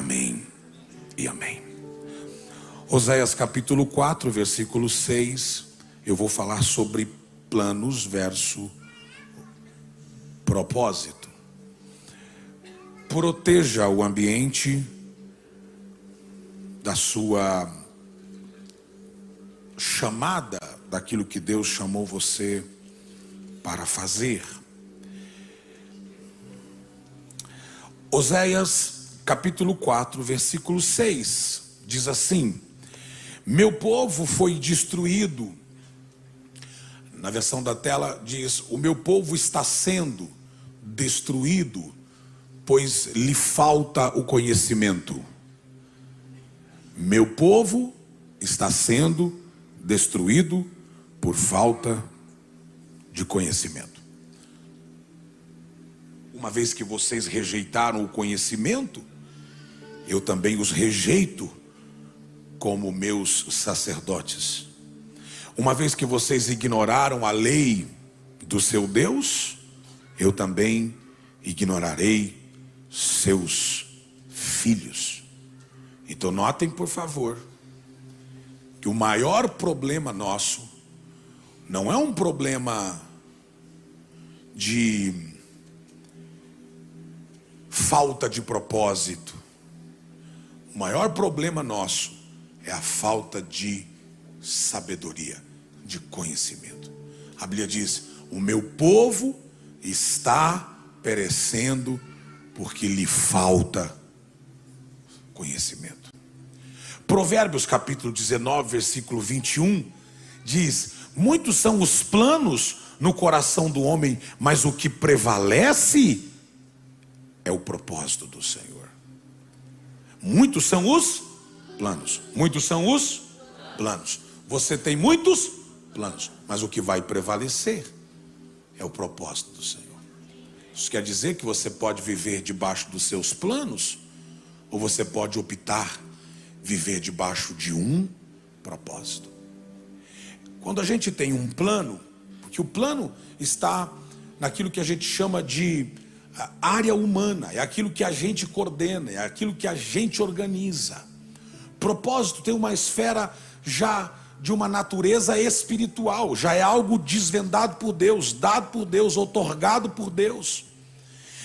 Amém e amém. Oséias capítulo 4, versículo 6. Eu vou falar sobre planos versus propósito. Proteja o ambiente da sua chamada, daquilo que Deus chamou você para fazer. Oséias capítulo 4, versículo 6 diz assim: meu povo foi destruído. Na versão da tela diz: o meu povo está sendo destruído, pois lhe falta o conhecimento. Meu povo está sendo destruído por falta de conhecimento. Uma vez que vocês rejeitaram o conhecimento, eu também os rejeito como meus sacerdotes. Uma vez que vocês ignoraram a lei do seu Deus, eu também ignorarei seus filhos. Então notem, por favor, que o maior problema nosso não é um problema de falta de propósito. O maior problema nosso é a falta de sabedoria, de conhecimento. A Bíblia diz: o meu povo está perecendo porque lhe falta conhecimento. Provérbios capítulo 19, versículo 21 diz: muitos são os planos no coração do homem, mas o que prevalece é o propósito do Senhor. Muitos são os planos. Muitos são os planos. Você tem muitos planos, mas o que vai prevalecer é o propósito do Senhor. Isso quer dizer que você pode viver debaixo dos seus planos, ou você pode optar viver debaixo de um propósito. Quando a gente tem um plano, porque o plano está naquilo que a gente chama de área humana, é aquilo que a gente coordena, é aquilo que a gente organiza. Propósito tem uma esfera já de uma natureza espiritual, já é algo desvendado por Deus, dado por Deus, outorgado por Deus.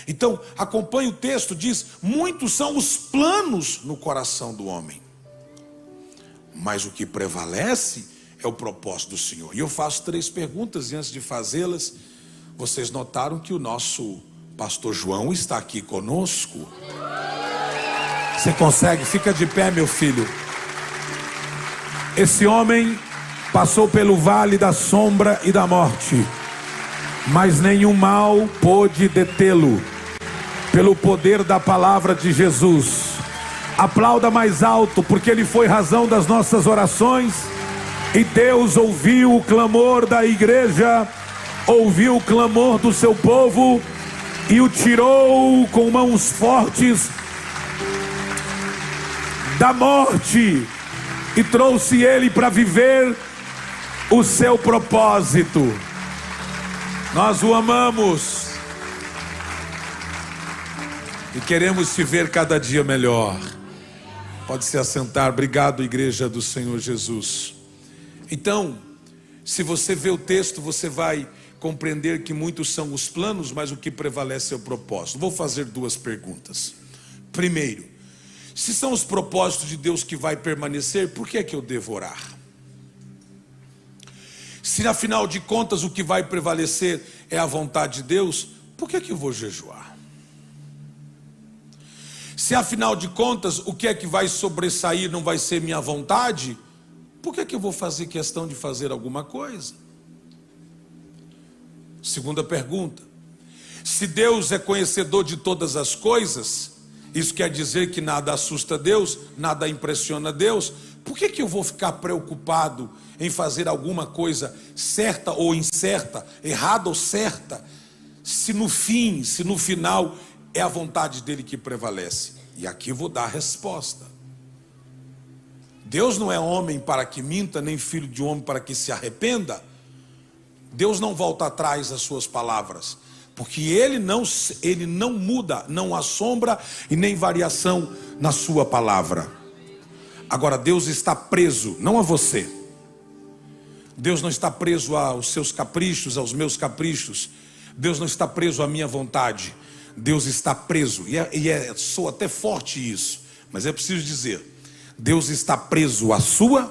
Então, acompanhe o texto, diz: muitos são os planos no coração do homem, mas o que prevalece é o propósito do Senhor. E eu faço 3 perguntas, e antes de fazê-las, vocês notaram que o nosso pastor João está aqui conosco? Você consegue? Fica de pé, meu filho. Esse homem passou pelo vale da sombra e da morte, mas nenhum mal pôde detê-lo, pelo poder da palavra de Jesus. Aplauda mais alto, porque ele foi razão das nossas orações, e Deus ouviu o clamor da igreja, ouviu o clamor do seu povo, e o tirou com mãos fortes da morte, e trouxe ele para viver o seu propósito. Nós o amamos e queremos te ver cada dia melhor. Pode se assentar. Obrigado, igreja do Senhor Jesus. Então, se você vê o texto, você vai compreender que muitos são os planos, mas o que prevalece é o propósito. Vou fazer 2 perguntas. Primeiro, se são os propósitos de Deus que vai permanecer, por que é que eu devo orar? Se afinal de contas o que vai prevalecer é a vontade de Deus, por que é que eu vou jejuar? Se afinal de contas o que é que vai sobressair não vai ser minha vontade, por que é que eu vou fazer questão de fazer alguma coisa? Segunda pergunta: se Deus é conhecedor de todas as coisas, isso quer dizer que nada assusta Deus, nada impressiona Deus, por que eu vou ficar preocupado em fazer alguma coisa certa ou incerta, errada ou certa, se no fim, se no final é a vontade dele que prevalece? E aqui eu vou dar a resposta. Deus não é homem para que minta, nem filho de homem para que se arrependa. Deus não volta atrás das suas palavras. Porque ele não muda, não há sombra e nem variação na sua palavra. Agora Deus está preso, não a você. Deus não está preso aos seus caprichos, aos meus caprichos. Deus não está preso à minha vontade. Deus está preso, soa até forte isso, mas é preciso dizer, Deus está preso à sua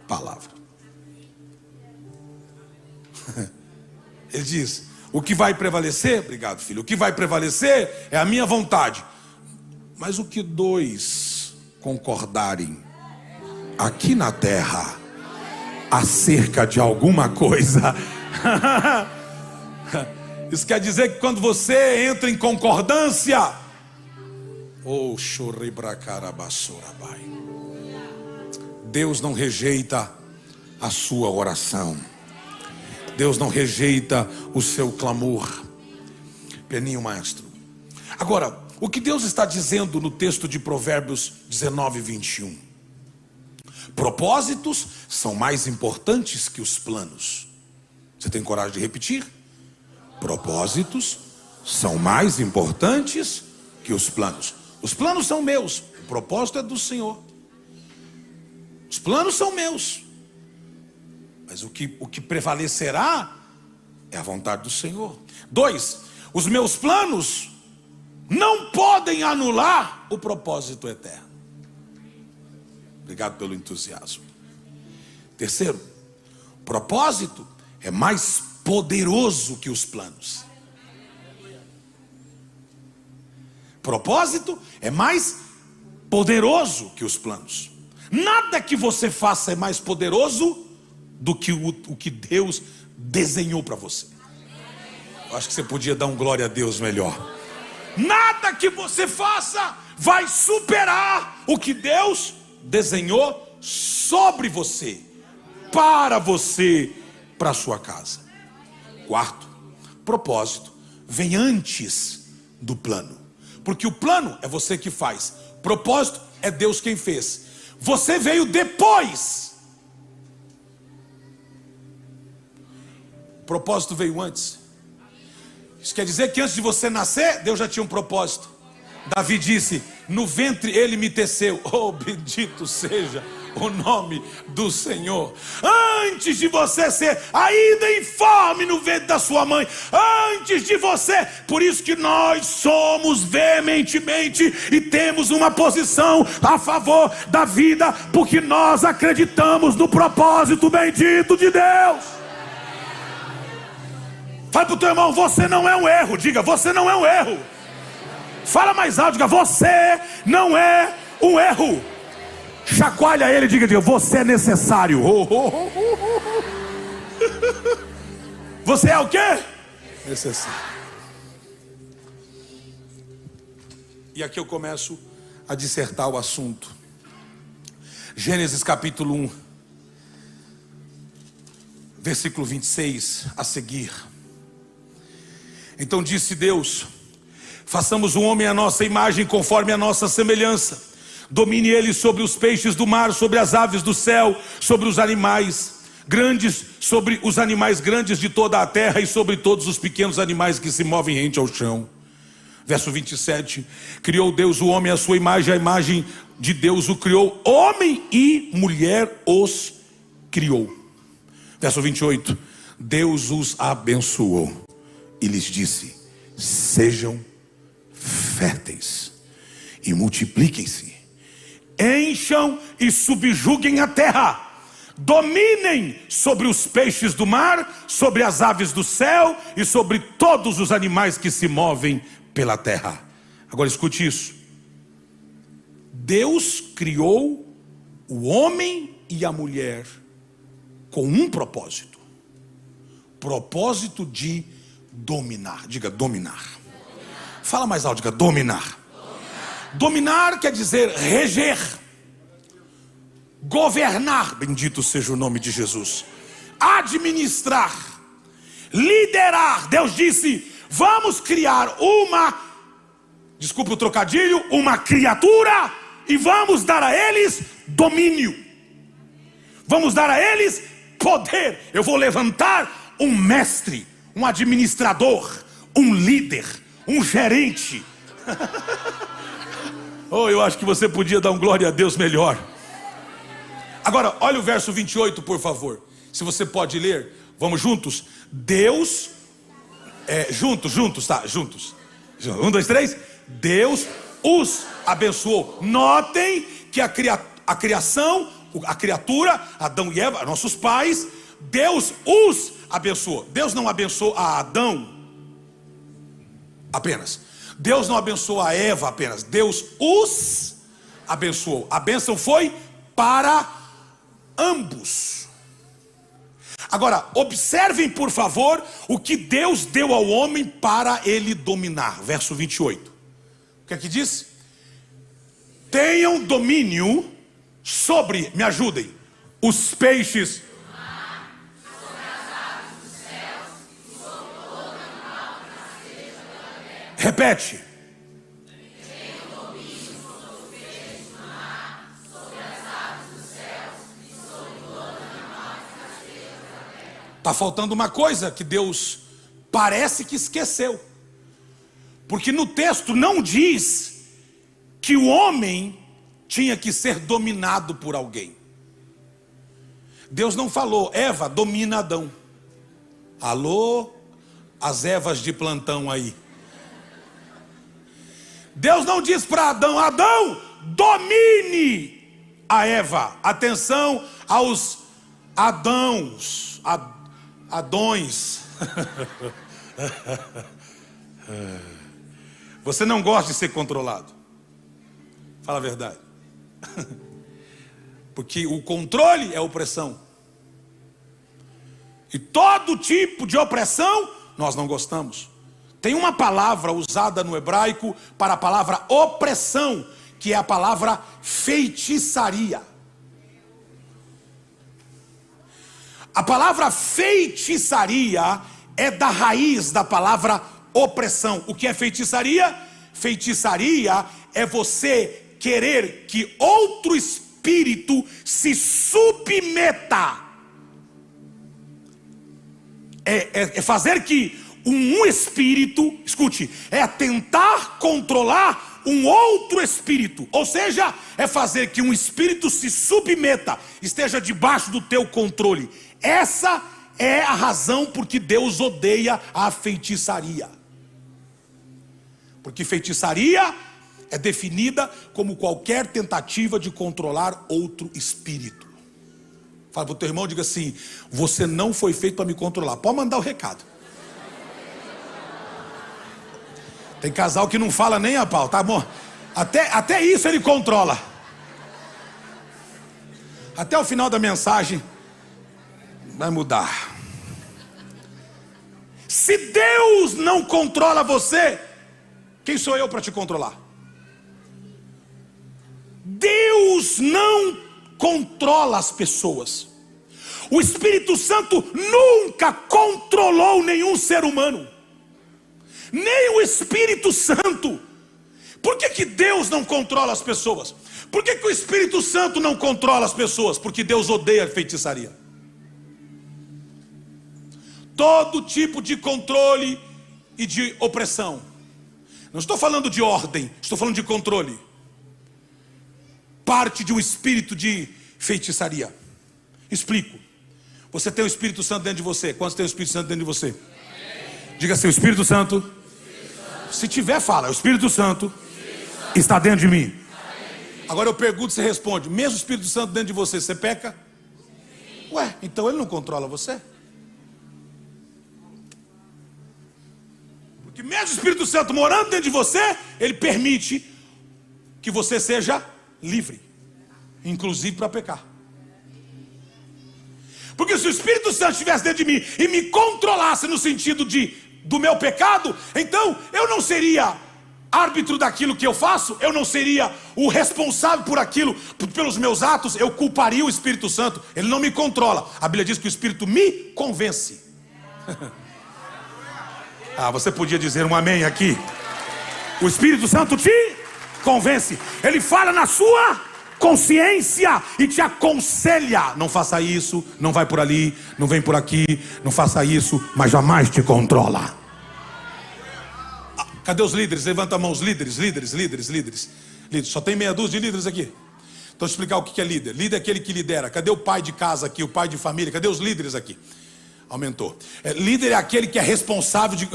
palavra. Ele diz, o que vai prevalecer, obrigado filho, o que vai prevalecer é a minha vontade. Mas o que dois concordarem aqui na terra acerca de alguma coisa, isso quer dizer que quando você entra em concordância, Deus não rejeita a sua oração. Deus não rejeita o seu clamor. Peninho maestro. Agora, o que Deus está dizendo no texto de Provérbios 19, 21? Propósitos são mais importantes que os planos. Você tem coragem de repetir? Propósitos são mais importantes que os planos. Os planos são meus, o propósito é do Senhor. Os planos são meus, mas o que prevalecerá é a vontade do Senhor. 2, os meus planos não podem anular o propósito eterno. Obrigado pelo entusiasmo. 3, propósito é mais poderoso que os planos. Propósito é mais poderoso que os planos. Nada que você faça é mais poderoso do que o que Deus desenhou para você. Eu acho que você podia dar um glória a Deus melhor. Nada que você faça vai superar o que Deus desenhou sobre você, para você, para a sua casa. 4, propósito vem antes do plano. Porque o plano é você que faz, propósito é Deus quem fez. Você veio depois. O propósito veio antes. Isso quer dizer que antes de você nascer, Deus já tinha um propósito. Davi disse, no ventre ele me teceu. Oh, bendito seja o nome do Senhor. Antes de você ser ainda informe no ventre da sua mãe, antes de você, por isso que nós somos veementemente e temos uma posição a favor da vida, porque nós acreditamos no propósito bendito de Deus. Fala pro teu irmão, você não é um erro. Diga, você não é um erro. Fala mais alto, diga, você não é um erro. Chacoalha ele e diga, você é necessário. Você é o quê? Necessário. E aqui eu começo a dissertar o assunto. Gênesis capítulo 1, versículo 26 a seguir. Então disse Deus, façamos o homem à nossa imagem, conforme a nossa semelhança. Domine ele sobre os peixes do mar, sobre as aves do céu, sobre os animais grandes, sobre os animais grandes de toda a terra e sobre todos os pequenos animais que se movem rente ao chão. Verso 27, criou Deus o homem à sua imagem, a imagem de Deus o criou, homem e mulher os criou. Verso 28, Deus os abençoou e lhes disse, sejam férteis e multipliquem-se, encham e subjuguem a terra, dominem sobre os peixes do mar, sobre as aves do céu e sobre todos os animais que se movem pela terra. Agora escute isso. Deus criou o homem e a mulher com um propósito. Propósito de dominar. Diga dominar. Fala mais alto, diga dominar. Dominar quer dizer reger, governar, bendito seja o nome de Jesus, administrar, liderar. Deus disse, vamos criar desculpa o trocadilho, uma criatura e vamos dar a eles domínio. Vamos dar a eles poder. Eu vou levantar um mestre, um administrador, um líder, um gerente. Oh, eu acho que você podia dar um glória a Deus melhor. Agora, olha o verso 28, por favor. Se você pode ler, vamos juntos. Deus, juntos, tá? Juntos. 1, 2, 3. Deus os abençoou. Notem que a criação, a criatura, Adão e Eva, nossos pais, Deus os abençoou. Deus não abençoou a Adão apenas. Deus não abençoou a Eva apenas. Deus os abençoou. A bênção foi para ambos. Agora, observem por favor o que Deus deu ao homem para ele dominar. Verso 28. O que é que diz? Tenham domínio sobre, me ajudem, os peixes, sobre as aves dos céus, e sobre todo animal que rasteja pela terra. Repete. Tenham domínio sobre os peixes do mar, sobre as aves dos céus, e sobre todo animal que rasteja pela terra. Está faltando uma coisa que Deus parece que esqueceu. Porque no texto não diz que o homem tinha que ser dominado por alguém. Deus não falou, Eva, domina Adão. Alô, as Evas de plantão aí. Deus não diz para Adão, Adão, domine a Eva. Atenção aos Adões. Você não gosta de ser controlado. Fala a verdade. Porque o controle é opressão. E todo tipo de opressão nós não gostamos. Tem uma palavra usada no hebraico para a palavra opressão, que é a palavra feitiçaria. A palavra feitiçaria é da raiz da palavra opressão. O que é feitiçaria? Feitiçaria é você querer que outro espírito se submeta. É fazer que um espírito, escute, é tentar controlar um outro espírito. Ou seja, é fazer que um espírito se submeta, esteja debaixo do teu controle. Essa é a razão por que Deus odeia a feitiçaria. Porque feitiçaria é definida como qualquer tentativa de controlar outro espírito. Fala para o teu irmão, diga assim, você não foi feito para me controlar. Pode mandar o recado. Tem casal que não fala nem a pau, tá bom? Até isso ele controla. Até o final da mensagem vai mudar. Se Deus não controla você, quem sou eu para te controlar? Deus não controla as pessoas. O Espírito Santo nunca controlou nenhum ser humano, nem o Espírito Santo. Por que Deus não controla as pessoas? Por que o Espírito Santo não controla as pessoas? Porque Deus odeia a feitiçaria. Todo tipo de controle e de opressão. Não estou falando de ordem, estou falando de controle. Parte de um espírito de feitiçaria. Explico. Você tem o Espírito Santo dentro de você. Quantos tem o Espírito Santo dentro de você? Diga assim, o Espírito Santo. Se tiver, fala, o Espírito Santo está dentro de mim. Agora eu pergunto, você responde, mesmo o Espírito Santo dentro de você, você peca? Ué, então ele não controla você? Porque mesmo o Espírito Santo morando dentro de você, ele permite que você seja livre, inclusive para pecar. Porque se o Espírito Santo estivesse dentro de mim e me controlasse no sentido do meu pecado, então eu não seria árbitro daquilo que eu faço, eu não seria o responsável por aquilo, pelos meus atos, eu culparia o Espírito Santo. Ele não me controla. A Bíblia diz que o Espírito me convence. Ah, você podia dizer um amém aqui. O Espírito Santo te convence. Ele fala na sua consciência e te aconselha. Não faça isso, não vai por ali, não vem por aqui, não faça isso, mas jamais te controla. Cadê os líderes? Levanta a mão, os líderes. Só tem meia dúzia de líderes aqui. Então, vou explicar o que é líder. Líder é aquele que lidera. Cadê o pai de casa aqui, o pai de família? Cadê os líderes aqui? Aumentou. Líder é aquele que é responsável de...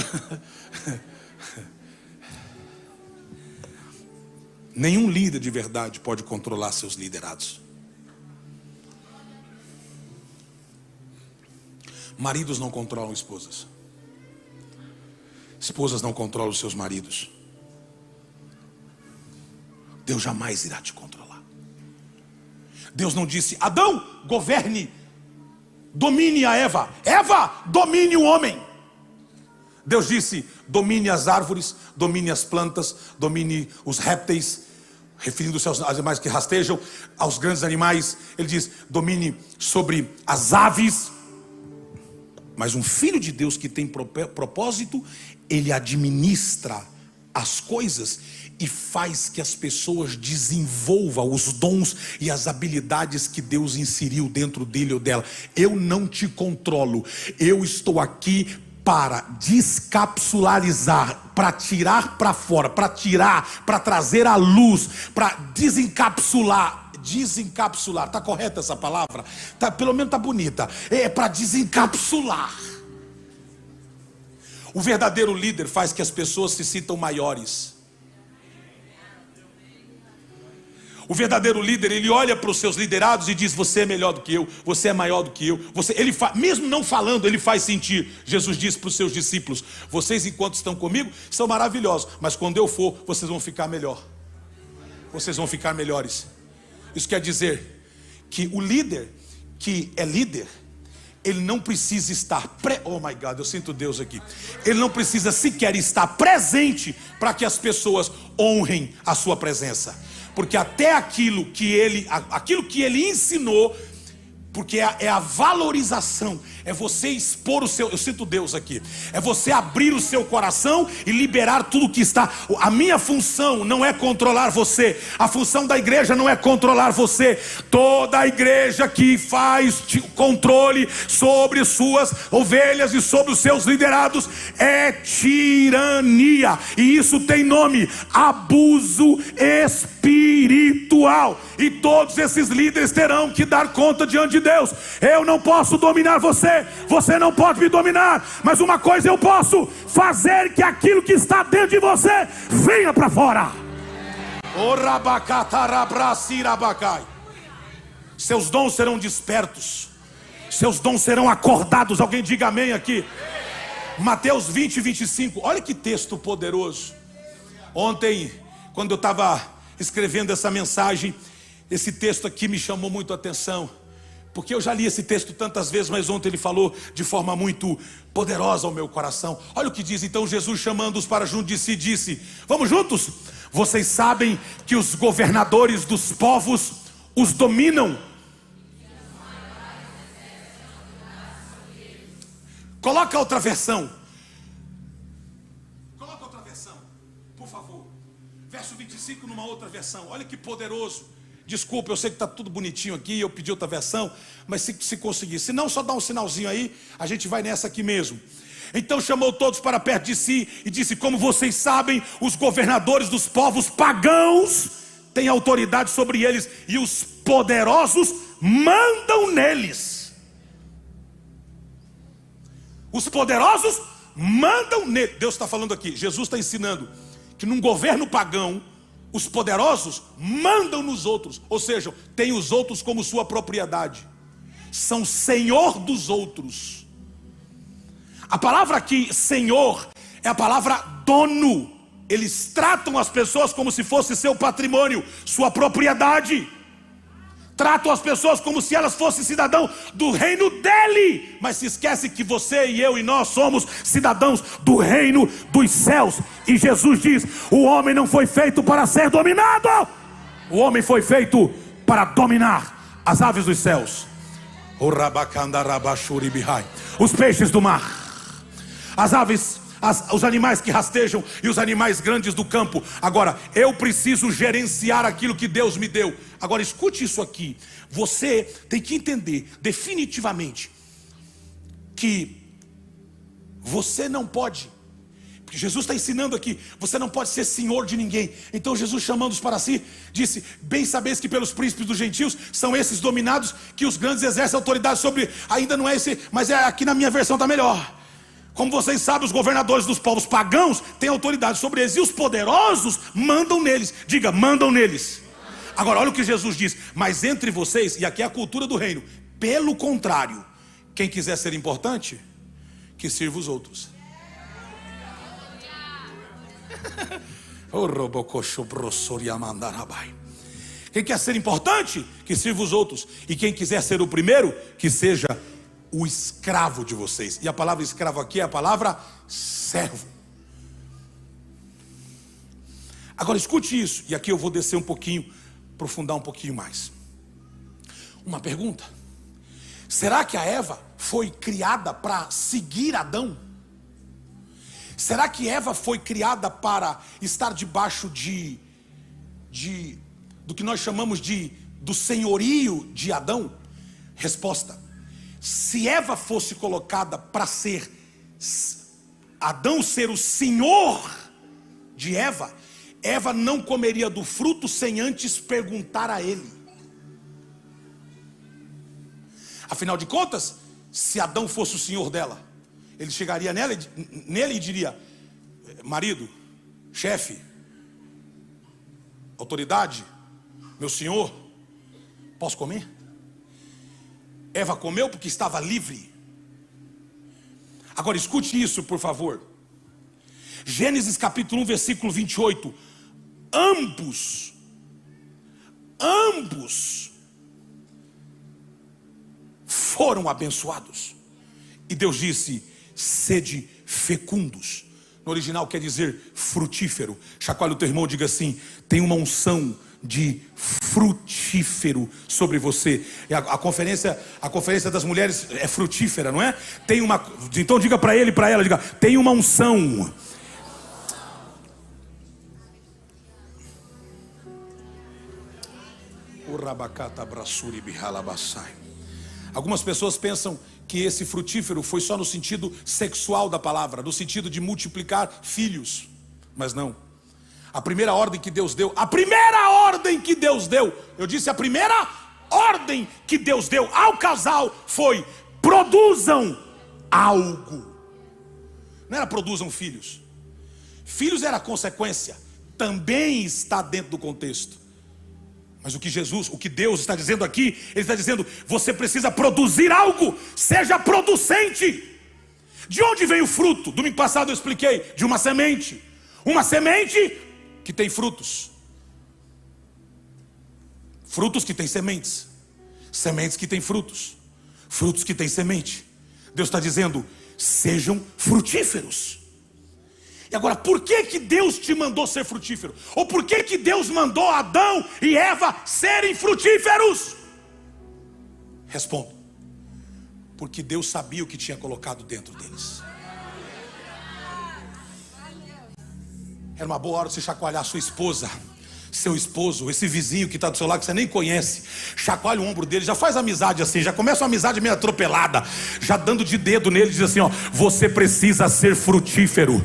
Nenhum líder de verdade pode controlar seus liderados. Maridos não controlam esposas. Esposas não controlam os seus maridos. Deus jamais irá te controlar. Deus não disse: Adão, governe, domine a Eva. Eva, domine o homem. Deus disse: domine as árvores, domine as plantas, domine os répteis, referindo-se aos animais que rastejam, aos grandes animais. Ele diz: domine sobre as aves. Mas um filho de Deus que tem propósito, ele administra as coisas e faz que as pessoas desenvolvam os dons e as habilidades que Deus inseriu dentro dele ou dela. Eu não te controlo, eu estou aqui para descapsularizar, para tirar para fora, para trazer à luz, para desencapsular, tá correta essa palavra? Tá, pelo menos tá bonita. É para desencapsular. O verdadeiro líder faz que as pessoas se sintam maiores. O verdadeiro líder, ele olha para os seus liderados e diz: você é melhor do que eu, você é maior do que eu. Mesmo não falando, ele faz sentir. Jesus disse para os seus discípulos: vocês, enquanto estão comigo, são maravilhosos, mas quando eu for, vocês vão ficar melhor. Vocês vão ficar melhores. Isso quer dizer que o líder que é líder, ele não precisa estar oh my God, eu sinto Deus aqui. Ele não precisa sequer estar presente para que as pessoas honrem a sua presença. Porque até aquilo que ele ensinou, porque é a valorização, é você expor o seu, eu sinto Deus aqui, é você abrir o seu coração e liberar tudo que está. A minha função não é controlar você, a função da igreja não é controlar você. Toda a igreja que faz controle sobre suas ovelhas e sobre os seus liderados é tirania, e isso tem nome: abuso espiritual. E todos esses líderes terão que dar conta diante de Deus. Eu não posso dominar você, você não pode me dominar, mas uma coisa eu posso: fazer que aquilo que está dentro de você venha para fora. Seus dons serão despertos, seus dons serão acordados. Alguém diga amém aqui. Mateus 20, 25. Olha que texto poderoso. Ontem, quando eu estava escrevendo essa mensagem, esse texto aqui me chamou muito a atenção, porque eu já li esse texto tantas vezes, mas ontem ele falou de forma muito poderosa ao meu coração. Olha o que diz. Então Jesus, chamando-os para junto de si, disse: vamos juntos? Vocês sabem que os governadores dos povos os dominam. Coloca outra versão. Coloca outra versão, por favor. Verso 25 numa outra versão. Olha que poderoso. Desculpa, eu sei que está tudo bonitinho aqui, eu pedi outra versão, mas se conseguir, se não, só dá um sinalzinho aí, a gente vai nessa aqui mesmo. Então chamou todos para perto de si e disse: como vocês sabem, os governadores dos povos pagãos têm autoridade sobre eles, e os poderosos mandam neles. Os poderosos mandam neles. Deus está falando aqui, Jesus está ensinando que num governo pagão, os poderosos mandam nos outros, ou seja, tem os outros como sua propriedade, são senhor dos outros. A palavra aqui, senhor, é a palavra dono. Eles tratam as pessoas como se fosse seu patrimônio, sua propriedade. Tratam as pessoas como se elas fossem cidadão do reino dele, mas se esquece que você e eu e nós somos cidadãos do reino dos céus. E Jesus diz: o homem não foi feito para ser dominado, o homem foi feito para dominar as aves dos céus, os peixes do mar, as aves, os animais que rastejam e os animais grandes do campo. Agora, eu preciso gerenciar aquilo que Deus me deu. Agora escute isso aqui. Você tem que entender definitivamente que você não pode Jesus está ensinando aqui, você não pode ser senhor de ninguém. Então Jesus, chamando-os para si, disse: bem sabeis que pelos príncipes dos gentios são esses dominados, que os grandes exercem autoridade sobre. Ainda não é esse, mas aqui na minha versão está melhor. Como vocês sabem, os governadores dos povos pagãos têm autoridade sobre eles, e os poderosos mandam neles. Diga, mandam neles. Agora olha o que Jesus diz: mas entre vocês, e aqui é a cultura do reino, pelo contrário, quem quiser ser importante, que sirva os outros. Quem quer ser importante, que sirva os outros. E quem quiser ser o primeiro, que seja o escravo de vocês. E a palavra escravo aqui é a palavra servo. Agora escute isso. E aqui eu vou descer um pouquinho, aprofundar um pouquinho mais. Uma pergunta: será que a Eva foi criada para seguir Adão? Será que Eva foi criada para estar debaixo do que nós chamamos do senhorio de Adão? Resposta: se Eva fosse colocada para ser Adão ser o senhor de Eva, Eva não comeria do fruto sem antes perguntar a ele. Afinal de contas, se Adão fosse o senhor dela, ele chegaria nele e diria: marido, chefe, autoridade, meu senhor, posso comer? Eva comeu porque estava livre. Agora escute isso, por favor. Gênesis capítulo 1, versículo 28. Ambos foram abençoados. E Deus disse: sede fecundos. No original quer dizer frutífero. Chacoalha o teu irmão, diga assim: tem uma unção de frutífero sobre você. A conferência das mulheres é frutífera, não é? Então diga para ele e para ela, diga: tem uma unção. Algumas pessoas pensam que esse frutífero foi só no sentido sexual da palavra, no sentido de multiplicar filhos. Mas não. A primeira ordem que Deus deu, eu disse a primeira ordem que Deus deu ao casal foi: produzam algo. Não era produzam filhos. Filhos era consequência, também está dentro do contexto. Mas o que Deus está dizendo aqui, Ele está dizendo: você precisa produzir algo, seja producente. De onde vem o fruto? Domingo passado eu expliquei, de uma semente. Uma semente que tem frutos. Frutos que têm sementes. Sementes que têm frutos. Frutos que têm semente. Deus está dizendo: sejam frutíferos. E agora, por que Deus te mandou ser frutífero? Ou por que Deus mandou Adão e Eva serem frutíferos? Respondo: porque Deus sabia o que tinha colocado dentro deles. Era uma boa hora de você chacoalhar a sua esposa, seu esposo, esse vizinho que está do seu lado, que você nem conhece. Chacoalha o ombro dele, já faz amizade assim, já começa uma amizade meio atropelada, já dando de dedo nele, diz assim: ó, você precisa ser frutífero,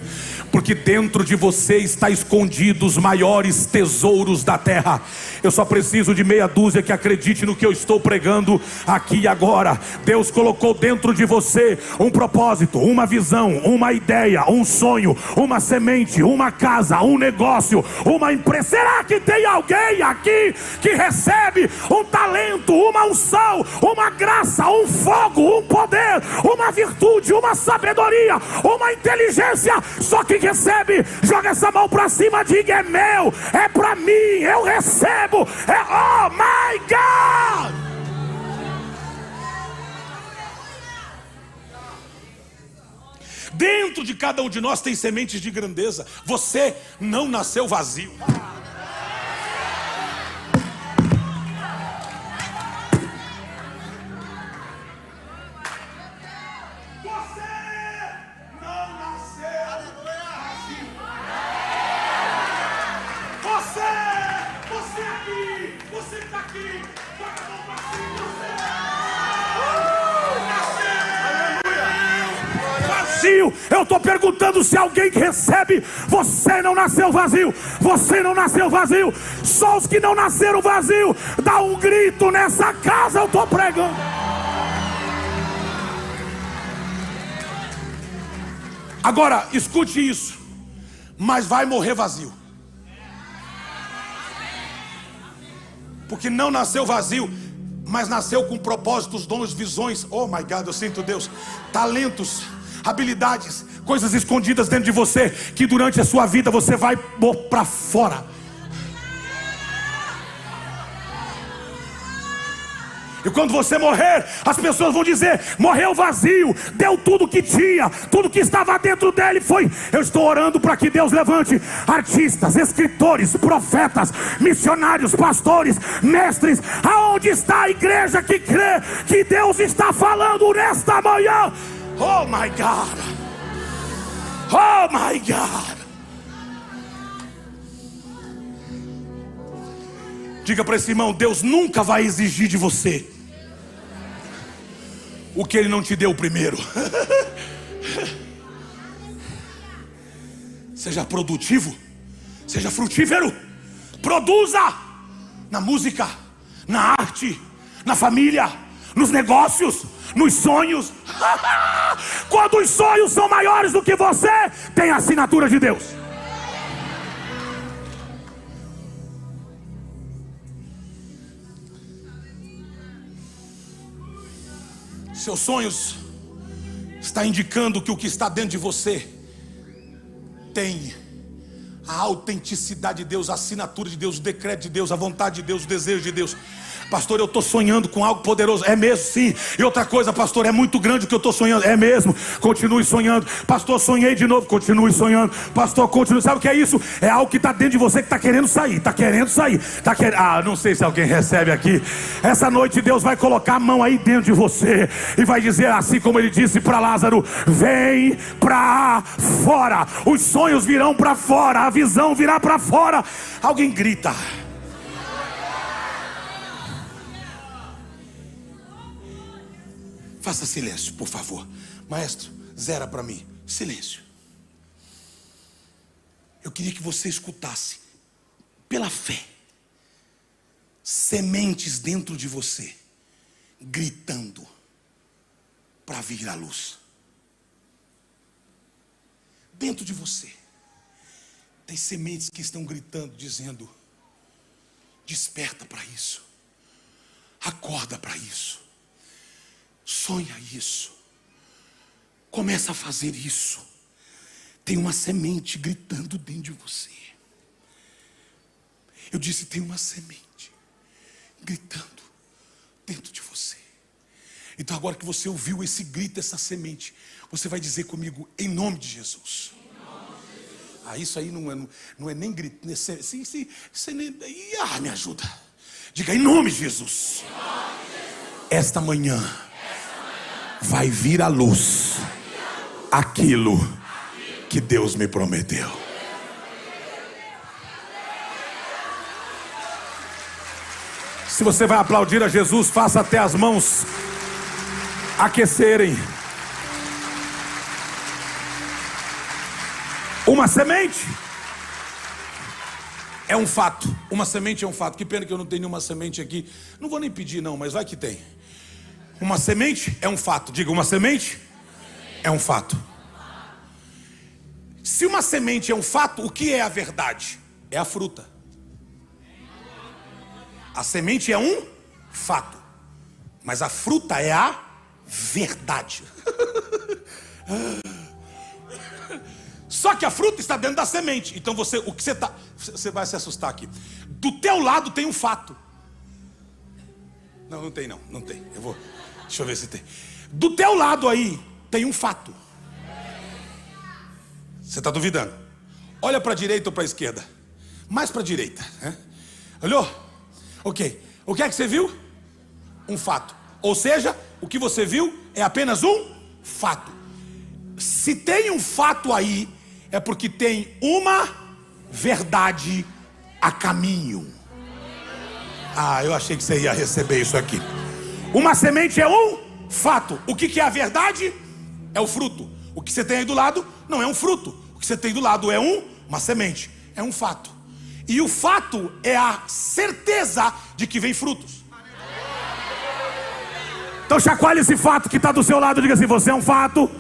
porque dentro de você está escondido os maiores tesouros da terra. Eu só preciso de meia dúzia que acredite no que eu estou pregando aqui e agora. Deus colocou dentro de você um propósito, uma visão, uma ideia, um sonho, uma semente, uma casa, um negócio, uma empresa. Será que tem alguém aqui que recebe um talento, uma unção, uma graça, um fogo, um poder, uma virtude, uma sabedoria, uma inteligência, só que recebe? Joga essa mão para cima, diga: é meu, é para mim, eu recebo, oh my God! Dentro de cada um de nós tem sementes de grandeza. Você não nasceu vazio. vazio. Eu estou perguntando se alguém recebe. Você não nasceu vazio. Você não nasceu vazio. Só os que não nasceram vazio, dá um grito nessa casa. Eu estou pregando. Agora, escute isso. Mas vai morrer vazio. Porque não nasceu vazio, mas nasceu com propósitos, dons, visões. Oh my God, eu sinto Deus. Talentos, habilidades, coisas escondidas dentro de você, que durante a sua vida você vai pôr para fora. E quando você morrer, as pessoas vão dizer: morreu vazio, deu tudo que tinha, tudo que estava dentro dele foi. Eu estou orando para que Deus levante artistas, escritores, profetas, missionários, pastores, mestres. Aonde está a igreja que crê que Deus está falando nesta manhã? Oh my God, oh my God. Diga para esse irmão: Deus nunca vai exigir de você o que Ele não te deu primeiro. Seja produtivo, seja frutífero. Produza na música, na arte, na família, nos negócios, nos sonhos. Quando os sonhos são maiores do que você, tem a assinatura de Deus. Seus sonhos está indicando que o que está dentro de você tem a autenticidade de Deus, a assinatura de Deus, o decreto de Deus, a vontade de Deus, o desejo de Deus. Pastor, eu estou sonhando com algo poderoso. É mesmo, sim. E outra coisa, pastor, é muito grande o que eu estou sonhando. É mesmo, continue sonhando. Pastor, sonhei de novo. Continue sonhando. Pastor, continue. Sabe o que é isso? É algo que está dentro de você, que está querendo sair. Está querendo sair. Não sei se alguém recebe aqui. Essa noite Deus vai colocar a mão aí dentro de você e vai dizer, assim como Ele disse para Lázaro: vem para fora. Os sonhos virão para fora, a visão virá para fora. Alguém grita. Faça silêncio, por favor. Maestro, zera para mim. Silêncio. Eu queria que você escutasse, pela fé, sementes dentro de você, gritando para vir à luz. Dentro de você tem sementes que estão gritando, dizendo: desperta para isso, acorda para isso, sonha isso, começa a fazer isso. Tem uma semente gritando dentro de você. Eu disse, tem uma semente gritando dentro de você. Então agora que você ouviu esse grito, essa semente, você vai dizer comigo: em nome de Jesus. Isso aí não é nem grito. Me ajuda. Diga: em nome de Jesus. Esta manhã vai vir à luz aquilo que Deus me prometeu. Se você vai aplaudir a Jesus, faça até as mãos aquecerem. Uma semente é um fato. Uma semente é um fato. Que pena que eu não tenho nenhuma semente aqui. Não vou nem pedir não, mas vai que tem. Uma semente é um fato. Diga: uma semente é um fato. Se uma semente é um fato, o que é a verdade? É a fruta. A semente é um fato, mas a fruta é a verdade. Só que a fruta está dentro da semente. Então você vai se assustar aqui. Do teu lado tem um fato. Não tem. Deixa eu ver se tem. Do teu lado aí tem um fato. Você está duvidando? Olha para a direita ou para a esquerda? Mais para a direita, né? Olhou? Ok. O que é que você viu? Um fato. Ou seja, o que você viu é apenas um fato. Se tem um fato aí, é porque tem uma verdade a caminho. Eu achei que você ia receber isso aqui. Uma semente é um fato. O que é a verdade? É o fruto. O que você tem aí do lado não é um fruto. O que você tem do lado é uma semente, é um fato. E o fato é a certeza de que vem frutos. Então chacoalhe esse fato que está do seu lado. Diga assim: você é um fato,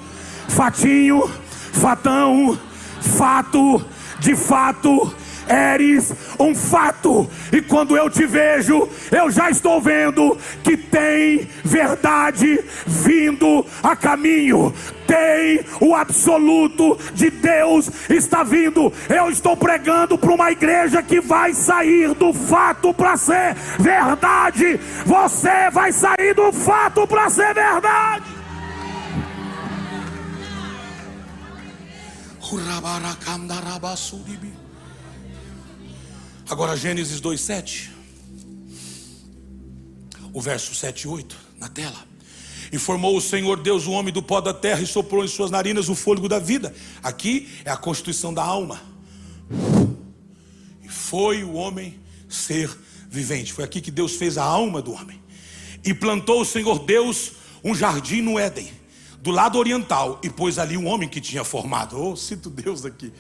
fatinho, fatão, fato, de fato, eres um fato. E quando eu te vejo, eu já estou vendo que tem verdade vindo a caminho. Tem o absoluto de Deus está vindo. Eu estou pregando para uma igreja que vai sair do fato para ser verdade. Você vai sair do fato para ser verdade. Agora Gênesis 2:7, o verso 7 e 8 na tela. E formou o Senhor Deus o homem do pó da terra e soprou em suas narinas o fôlego da vida. Aqui é a constituição da alma. E foi o homem ser vivente. Foi aqui que Deus fez a alma do homem. E plantou o Senhor Deus um jardim no Éden, do lado oriental, e pôs ali um homem que tinha formado. Oh, cito Deus aqui.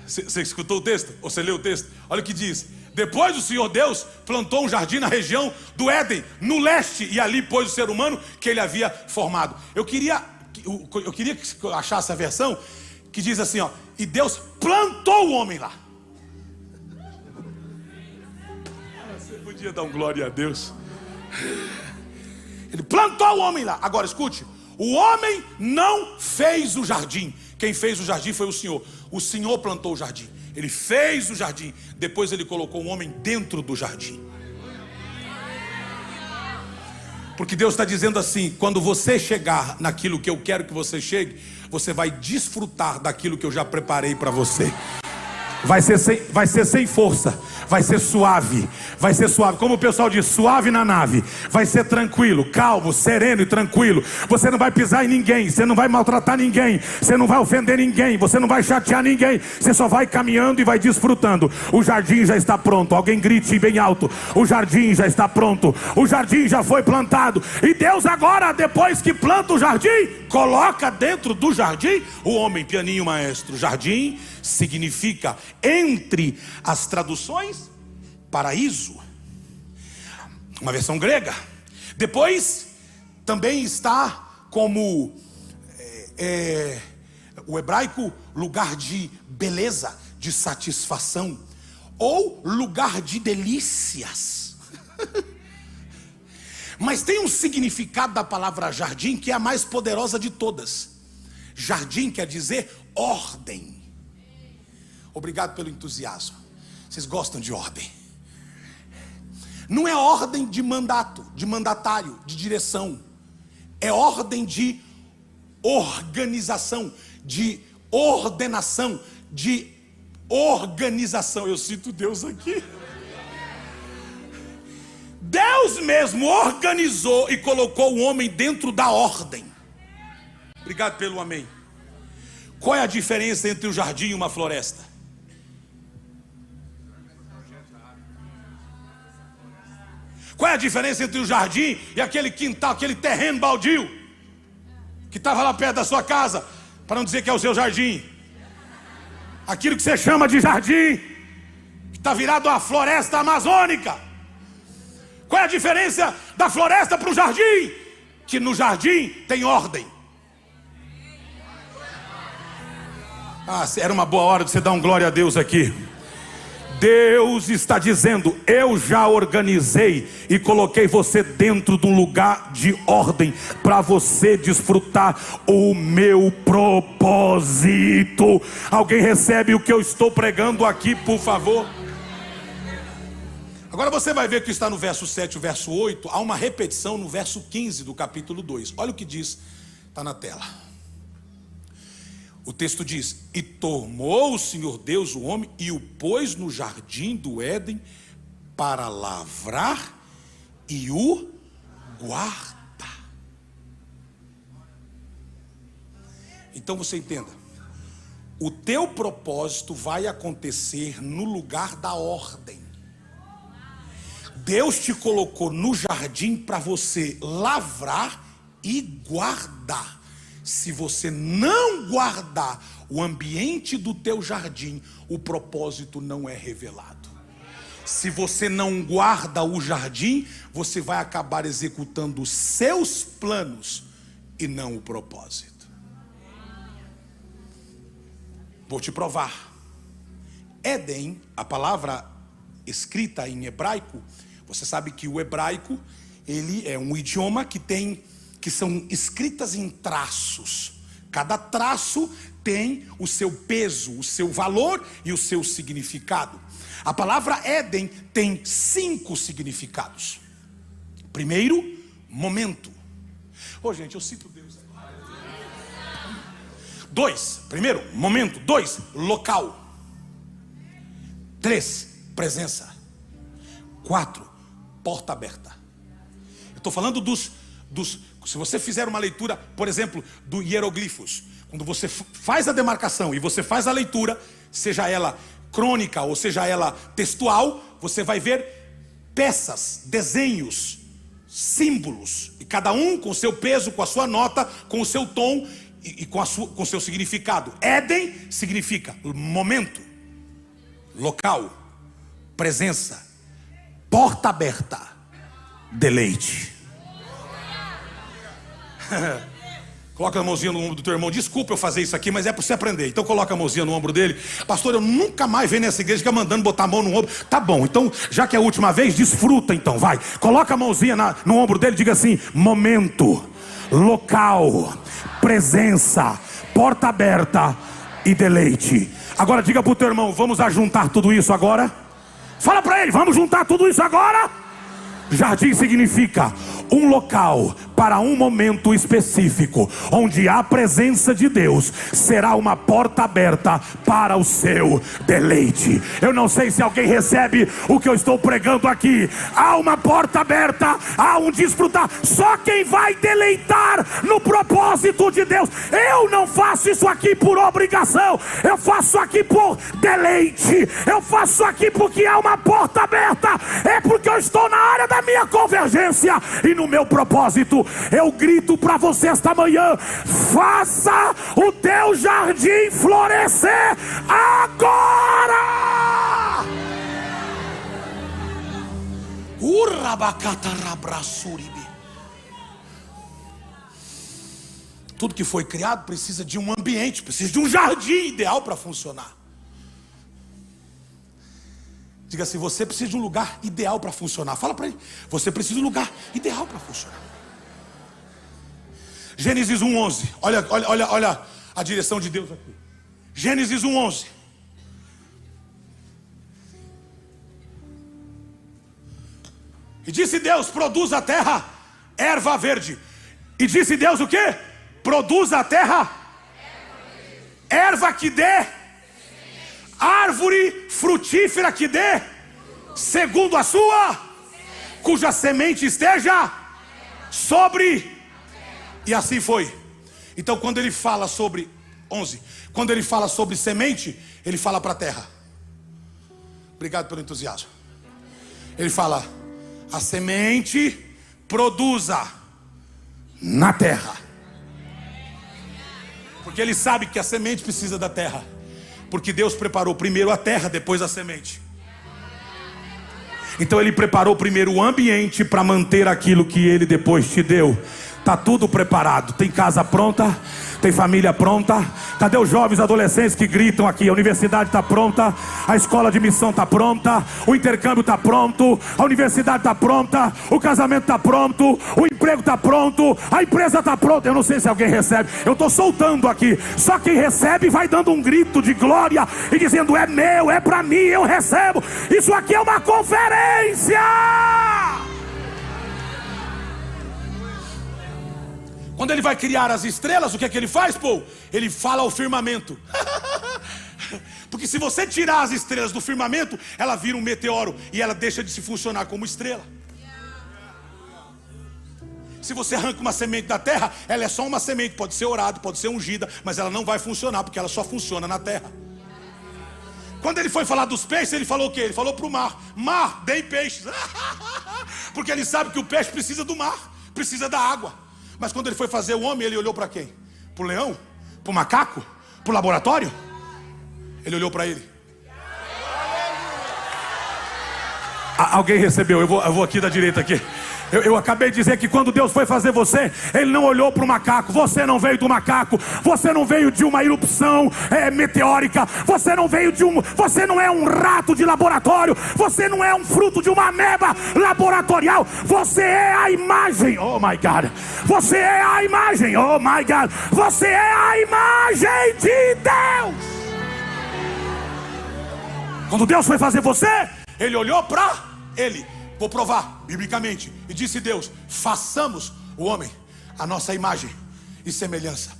Você escutou o texto? Ou você leu o texto? Olha o que diz: depois o Senhor Deus plantou um jardim na região do Éden, no leste, e ali pôs o ser humano que ele havia formado. Eu queria que eu achasse a versão que diz assim, ó: e Deus plantou o homem lá. Você podia dar um glória a Deus. Ele plantou o homem lá. Agora escute: o homem não fez o jardim. Quem fez o jardim foi o Senhor. O Senhor plantou o jardim. Ele fez o jardim. Depois ele colocou o homem dentro do jardim. Porque Deus está dizendo assim: quando você chegar naquilo que eu quero que você chegue, você vai desfrutar daquilo que eu já preparei para você. Vai ser sem força, vai ser suave, como o pessoal diz, suave na nave. Vai ser tranquilo, calmo, sereno e tranquilo. Você não vai pisar em ninguém, você não vai maltratar ninguém, você não vai ofender ninguém, você não vai chatear ninguém. Você só vai caminhando e vai desfrutando. O jardim já está pronto. Alguém grite bem alto: o jardim já está pronto, o jardim já foi plantado. E Deus agora, depois que planta o jardim, coloca dentro do jardim o homem. Pianinho maestro. Jardim significa, entre as traduções, paraíso, uma versão grega. Depois também está como o hebraico, lugar de beleza, de satisfação, ou lugar de delícias. Mas tem um significado da palavra jardim que é a mais poderosa de todas. Jardim quer dizer ordem. Obrigado pelo entusiasmo. Vocês gostam de ordem. Não é ordem de mandato, de mandatário, de direção. É ordem de organização, de ordenação, de organização. Eu cito Deus aqui. Deus mesmo organizou e colocou o homem dentro da ordem. Obrigado pelo amém. Qual é a diferença entre um jardim e uma floresta? Qual é a diferença entre o jardim e aquele quintal, aquele terreno baldio que estava lá perto da sua casa, para não dizer que é o seu jardim? Aquilo que você chama de jardim, que está virado a floresta amazônica. Qual é a diferença da floresta para o jardim? Que no jardim tem ordem. Era uma boa hora de você dar um glória a Deus aqui. Deus está dizendo: eu já organizei e coloquei você dentro de um lugar de ordem para você desfrutar o meu propósito. Alguém recebe o que eu estou pregando aqui, por favor? Agora você vai ver que está no verso 7 e o verso 8. Há uma repetição no verso 15 do capítulo 2. Olha o que diz, está na tela. O texto diz: e tomou o Senhor Deus o homem e o pôs no jardim do Éden para lavrar e o guarda. Então você entenda, o teu propósito vai acontecer no lugar da ordem. Deus te colocou no jardim para você lavrar e guardar. Se você não guardar o ambiente do teu jardim, o propósito não é revelado. Se você não guarda o jardim, você vai acabar executando os seus planos e não o propósito. Vou te provar. Éden, a palavra escrita em hebraico, você sabe que o hebraico, ele é um idioma que são escritas em traços. Cada traço tem o seu peso, o seu valor e o seu significado. A palavra Éden tem 5 significados. Primeiro, momento. Gente, eu cito Deus. 2, primeiro, momento. 2, local. 3, presença. 4, porta aberta. Eu estou falando dos. Se você fizer uma leitura, por exemplo, do hieroglifos, quando você faz a demarcação e você faz a leitura, seja ela crônica ou seja ela textual, você vai ver peças, desenhos, símbolos, e cada um com o seu peso, com a sua nota, com o seu tom e com o seu significado. Éden significa momento, local, presença, porta aberta, deleite. Coloca a mãozinha no ombro do teu irmão. Desculpa eu fazer isso aqui, mas é para você aprender. Então coloca a mãozinha no ombro dele. Pastor, eu nunca mais venho nessa igreja, fica mandando botar a mão no ombro. Tá bom, então já que é a última vez, desfruta então, vai. Coloca a mãozinha no ombro dele e diga assim: momento, local, presença, porta aberta e deleite. Agora diga para o teu irmão: vamos ajuntar tudo isso agora. Fala para ele: vamos juntar tudo isso agora. Jardim significa um local para um momento específico, onde a presença de Deus será uma porta aberta para o seu deleite. Eu não sei se alguém recebe o que eu estou pregando aqui. Há uma porta aberta, há um desfrutar. Só quem vai deleitar no propósito de Deus. Eu não faço isso aqui por obrigação, eu faço aqui por deleite. Eu faço aqui porque há uma porta aberta. É porque eu estou na área da minha convergência e no meu propósito. Eu grito para você esta manhã: faça o teu jardim florescer agora. Tudo que foi criado precisa de um ambiente, precisa de um jardim ideal para funcionar. Diga assim: você precisa de um lugar ideal para funcionar. Fala para ele: você precisa de um lugar ideal para funcionar. Gênesis 1:11. Olha a direção de Deus aqui. Gênesis 1:11. E disse Deus: produza a terra erva verde. E disse Deus o quê? Produza a terra erva que dê, árvore frutífera que dê, segundo a sua, cuja semente esteja sobre. E assim foi. Então quando ele fala sobre 11, quando ele fala sobre semente, ele fala para a terra. Obrigado pelo entusiasmo. Ele fala: a semente produza na terra. Porque ele sabe que a semente precisa da terra. Porque Deus preparou primeiro a terra, depois a semente. Então ele preparou primeiro o ambiente para manter aquilo que ele depois te deu. Está tudo preparado. Tem casa pronta, tem família pronta. Cadê os jovens adolescentes que gritam aqui? A universidade está pronta, a escola de missão está pronta, o intercâmbio está pronto, a universidade está pronta, o casamento está pronto, o emprego está pronto, a empresa está pronta. Eu não sei se alguém recebe, eu estou soltando aqui. Só quem recebe vai dando um grito de glória e dizendo: é meu, é para mim, eu recebo. Isso aqui é uma conferência. Quando ele vai criar as estrelas, o que é que ele faz, pô? Ele fala ao firmamento. Porque se você tirar as estrelas do firmamento, ela vira um meteoro e ela deixa de se funcionar como estrela. Se você arranca uma semente da terra, ela é só uma semente, pode ser orada, pode ser ungida, mas ela não vai funcionar, porque ela só funciona na terra. Quando ele foi falar dos peixes, ele falou o quê? Ele falou para o mar: mar, dei peixes. Porque ele sabe que o peixe precisa do mar, precisa da água. Mas quando ele foi fazer o homem, ele olhou para quem? Para o leão? Para o macaco? Para o laboratório? Ele olhou para ele. Alguém recebeu? Eu vou aqui da direita aqui. Eu acabei de dizer que quando Deus foi fazer você, Ele não olhou para o macaco. Você não veio do macaco. Você não veio de uma erupção meteórica. Você não veio você não é um rato de laboratório. Você não é um fruto de uma ameba laboratorial. Você é a imagem. Oh my God. Você é a imagem. Oh my God. Você é a imagem de Deus. Quando Deus foi fazer você, Ele olhou para ele. Vou provar biblicamente. E disse Deus: façamos o homem a nossa imagem e semelhança.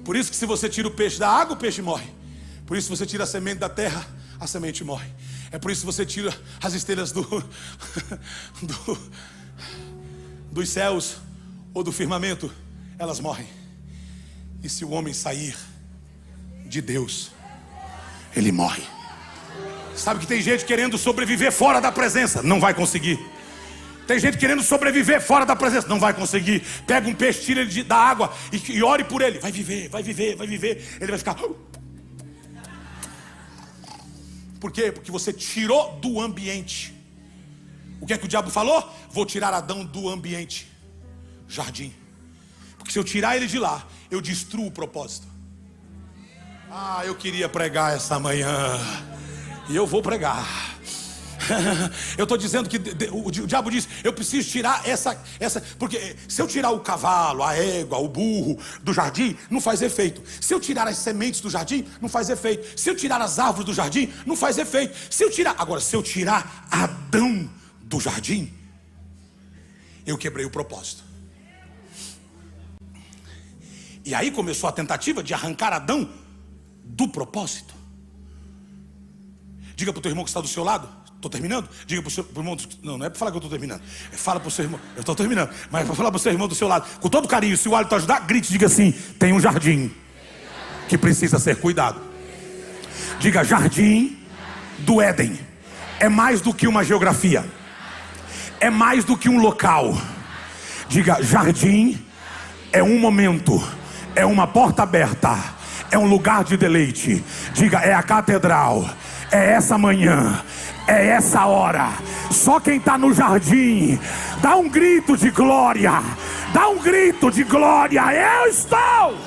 Por isso que se você tira o peixe da água, o peixe morre. Por isso que você tira a semente da terra, a semente morre. É por isso que você tira as estrelas dos céus ou do firmamento, elas morrem. E se o homem sair de Deus, ele morre. Sabe que tem gente querendo sobreviver fora da presença, não vai conseguir. Tem gente querendo sobreviver fora da presença, não vai conseguir. Pega um peixe, tira ele da água e ore por ele. Vai viver, vai viver, vai viver. Ele vai ficar. Por quê? Porque você tirou do ambiente. O que é que o diabo falou? Vou tirar Adão do ambiente, jardim. Porque se eu tirar ele de lá, eu destruo o propósito. Eu queria pregar essa manhã. E eu vou pregar. Eu estou dizendo que o diabo diz: eu preciso tirar essa. Porque se eu tirar o cavalo, a égua, o burro do jardim, não faz efeito. Se eu tirar as sementes do jardim, não faz efeito. Se eu tirar as árvores do jardim, não faz efeito. Se eu tirar Adão do jardim, eu quebrei o propósito. E aí começou a tentativa de arrancar Adão do propósito. Diga para o teu irmão que está do seu lado. Estou terminando? Diga para o seu irmão. Não é para falar que eu estou terminando. Fala para o seu irmão. Eu estou terminando. Mas é para falar para o seu irmão do seu lado. Com todo carinho. Se o hálito ajudar, grite. Diga assim: tem um jardim que precisa ser cuidado. Diga: jardim do Éden é mais do que uma geografia. É mais do que um local. Diga: jardim é um momento. É uma porta aberta. É um lugar de deleite. Diga: é a catedral. É essa manhã, é essa hora. Só quem está no jardim, dá um grito de glória. Dá um grito de glória. Eu estou.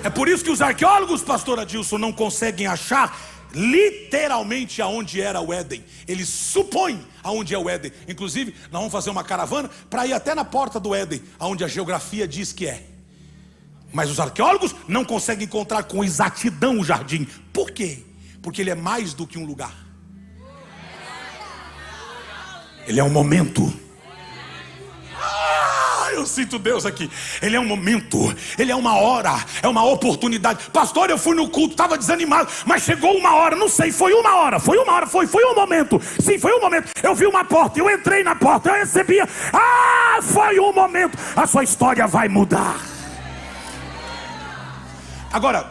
É por isso que os arqueólogos, pastor Adilson, não conseguem achar literalmente aonde era o Éden. Eles supõem aonde é o Éden. Inclusive, nós vamos fazer uma caravana para ir até na porta do Éden, aonde a geografia diz que é. Mas os arqueólogos não conseguem encontrar com exatidão o jardim. Por quê? Porque ele é mais do que um lugar. Ele é um momento. Eu sinto Deus aqui. Ele é um momento. Ele é uma hora. É uma oportunidade. Pastor, eu fui no culto, estava desanimado, mas chegou uma hora, não sei, foi uma hora. Foi um momento. Sim, foi um momento. Eu vi uma porta, eu entrei na porta, eu recebia. Foi um momento. A sua história vai mudar. Agora,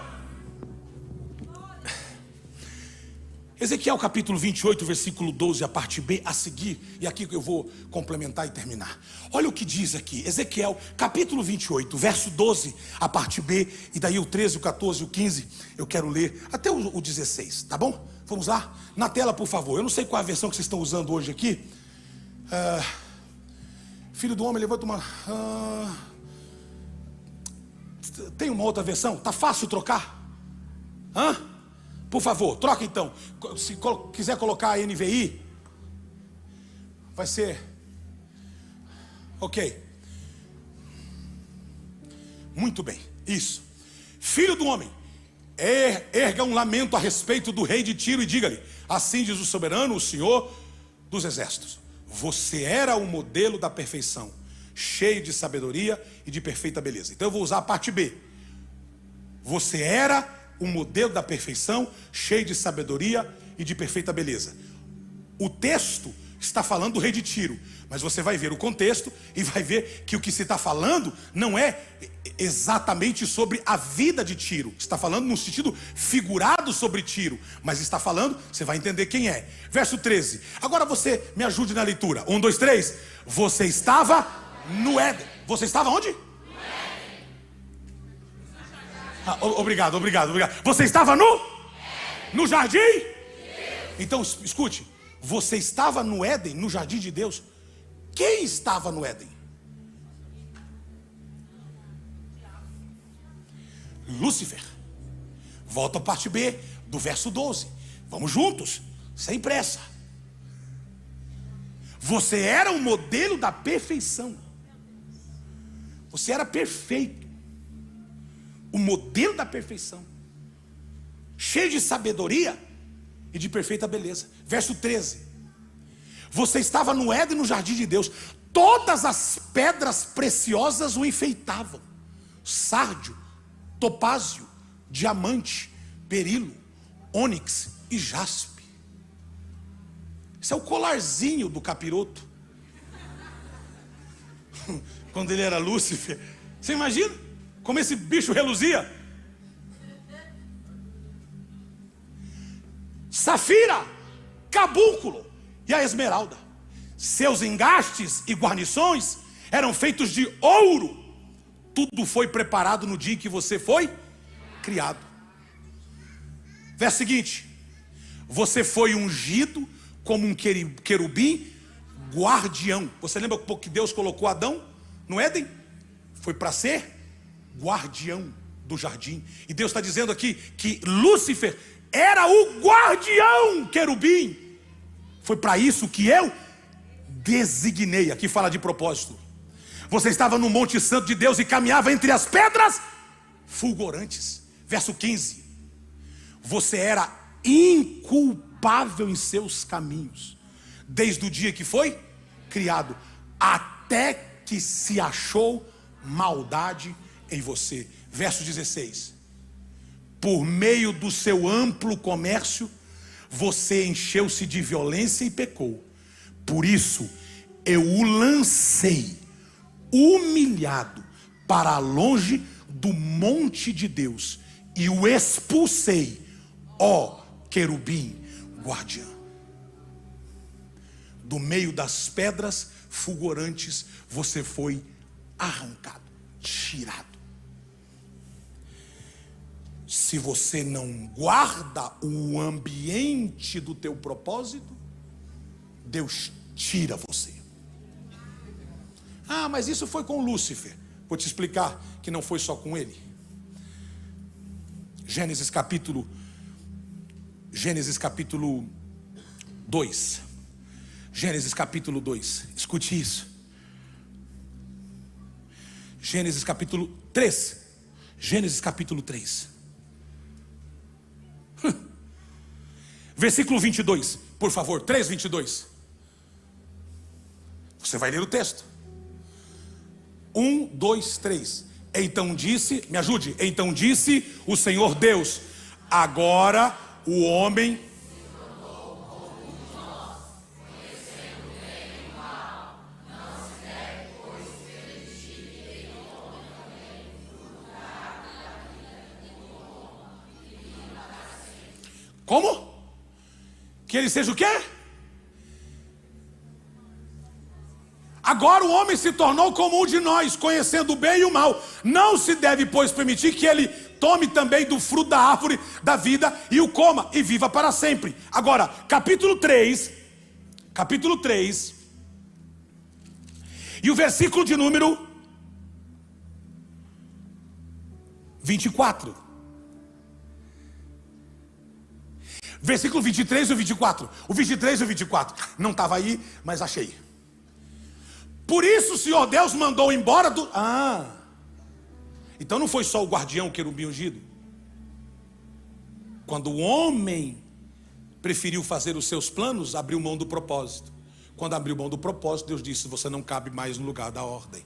Ezequiel capítulo 28, versículo 12, a parte B, a seguir, e aqui eu vou complementar e terminar. Olha o que diz aqui, Ezequiel capítulo 28, verso 12, a parte B, e daí o 13, o 14, o 15, eu quero ler até o 16, tá bom? Vamos lá? Na tela, por favor. Eu não sei qual é a versão que vocês estão usando hoje aqui. Filho do homem, levanta uma... Tem uma outra versão? Tá fácil trocar? Por favor, troca então. Se quiser colocar a NVI, vai ser ok. Muito bem, isso. Filho do homem, erga um lamento a respeito do rei de Tiro e diga-lhe: assim diz o soberano, o Senhor dos exércitos: você era o modelo da perfeição, cheio de sabedoria e de perfeita beleza. Então eu vou usar a parte B. Você era o modelo da perfeição, cheio de sabedoria e de perfeita beleza. O texto está falando do rei de Tiro, Mas você vai ver o contexto e vai ver que o que se está falando não é exatamente sobre a vida de Tiro. Está falando num sentido figurado sobre Tiro. Mas está falando, você vai entender quem é. Verso 13. Agora você me ajude na leitura. 1, 2, 3. Você estava no Éden. Você estava onde? No Éden. Obrigado. Você estava no jardim? Então escute. Você estava no Éden, no jardim de Deus. Quem estava no Éden? Lúcifer. Volta à parte B do verso 12. Vamos juntos, sem pressa. Você era o modelo da perfeição. Você era perfeito. O modelo da perfeição. Cheio de sabedoria e de perfeita beleza. Verso 13. Você estava no Éden, no jardim de Deus. Todas as pedras preciosas o enfeitavam: sárdio, topázio, diamante, berilo, ônix e jaspe. Esse é o colarzinho do capiroto. Quando ele era Lúcifer. Você imagina como esse bicho reluzia? Safira, cabúnculo e a esmeralda. Seus engastes e guarnições eram feitos de ouro. Tudo foi preparado no dia em que você foi criado. Verso seguinte. Você foi ungido como um querubim guardião. Você lembra que Deus colocou Adão no Éden? Foi para ser guardião do jardim. E Deus está dizendo aqui que Lúcifer era o guardião querubim. Foi para isso que eu designei. Aqui fala de propósito. Você estava no Monte Santo de Deus e caminhava entre as pedras fulgurantes. Verso 15. Você era inculpável em seus caminhos, desde o dia que foi criado, até que se achou maldade em você. Verso 16. Por meio do seu amplo comércio, você encheu-se de violência e pecou. Por isso, eu o lancei, humilhado, para longe do monte de Deus, e o expulsei, ó querubim guardião. Do meio das pedras fulgurantes, você foi arrancado, tirado. Se você não guarda o ambiente do teu propósito, Deus tira você. Ah, mas isso foi com Lúcifer. Vou te explicar que não foi só com ele. Gênesis capítulo 2. Gênesis capítulo 2. Escute isso. Gênesis capítulo 3. Gênesis capítulo 3. Versículo 22, por favor, 3:22. Você vai ler o texto. 1, 2, 3. Então disse, me ajude. Então disse o Senhor Deus: agora o homem como? Que ele seja o quê? Agora o homem se tornou como um de nós, conhecendo o bem e o mal. Não se deve, pois, permitir que ele tome também do fruto da árvore da vida e o coma e viva para sempre. Agora, capítulo 3, e o versículo de número 24. Versículo 23 e o 24. O 23 e o 24. Não estava aí, mas achei. Por isso o Senhor Deus mandou embora do... Então não foi só o guardião, o querubim ungido. Quando o homem preferiu fazer os seus planos, abriu mão do propósito. Quando abriu mão do propósito, Deus disse: você não cabe mais no lugar da ordem.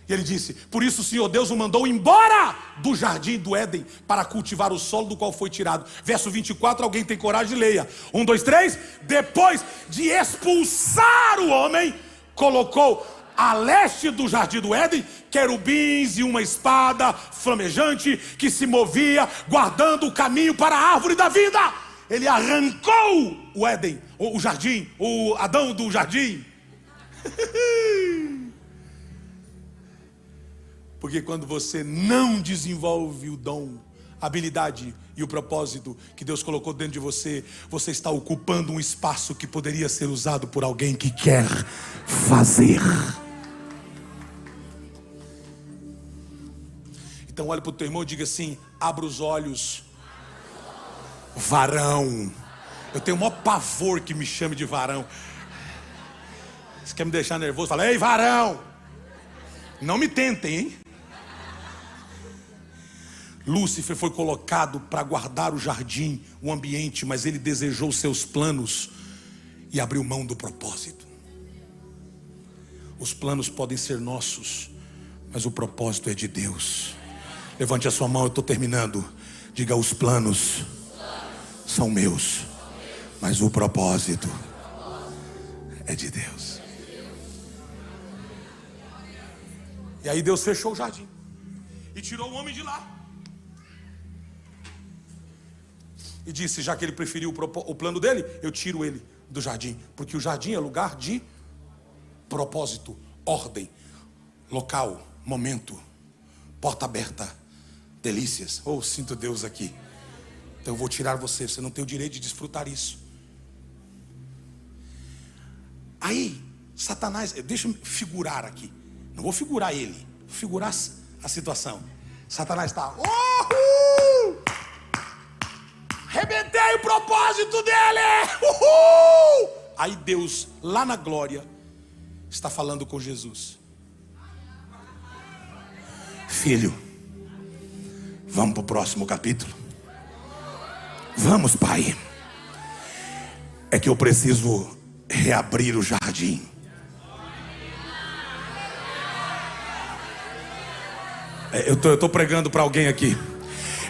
E ele disse: por isso o Senhor Deus o mandou embora do jardim do Éden para cultivar o solo do qual foi tirado. Verso 24, alguém tem coragem, leia. 1, 2, 3. Depois de expulsar o homem, colocou a leste do jardim do Éden querubins e uma espada flamejante que se movia, guardando o caminho para a árvore da vida. Ele arrancou o Éden, o jardim, o Adão do jardim. Porque quando você não desenvolve o dom, a habilidade e o propósito que Deus colocou dentro de você, você está ocupando um espaço que poderia ser usado por alguém que quer fazer. Então olhe para o teu irmão e diga assim: abra os olhos, varão. Eu tenho o maior pavor que me chame de varão. Você quer me deixar nervoso? Fala: ei, varão. Não me tentem, hein? Lúcifer foi colocado para guardar o jardim, o ambiente, mas ele desejou seus planos e abriu mão do propósito. Os planos podem ser nossos, mas o propósito é de Deus. Levante a sua mão, eu estou terminando. Diga: os planos são meus, mas o propósito é de Deus. E aí Deus fechou o jardim e tirou o homem de lá. E disse: já que ele preferiu o plano dele, eu tiro ele do jardim. Porque o jardim é lugar de propósito, ordem, local, momento, porta aberta, delícias. Oh, sinto Deus aqui. Então eu vou tirar você, você não tem o direito de desfrutar isso. Aí, Satanás, deixa eu figurar aqui. Não vou figurar ele, vou figurar a situação. Satanás está: arrebentei o propósito dele! Uhul! Aí Deus, lá na glória, está falando com Jesus: filho, vamos para o próximo capítulo. Vamos, pai. É que eu preciso reabrir o jardim. Eu estou pregando para alguém aqui.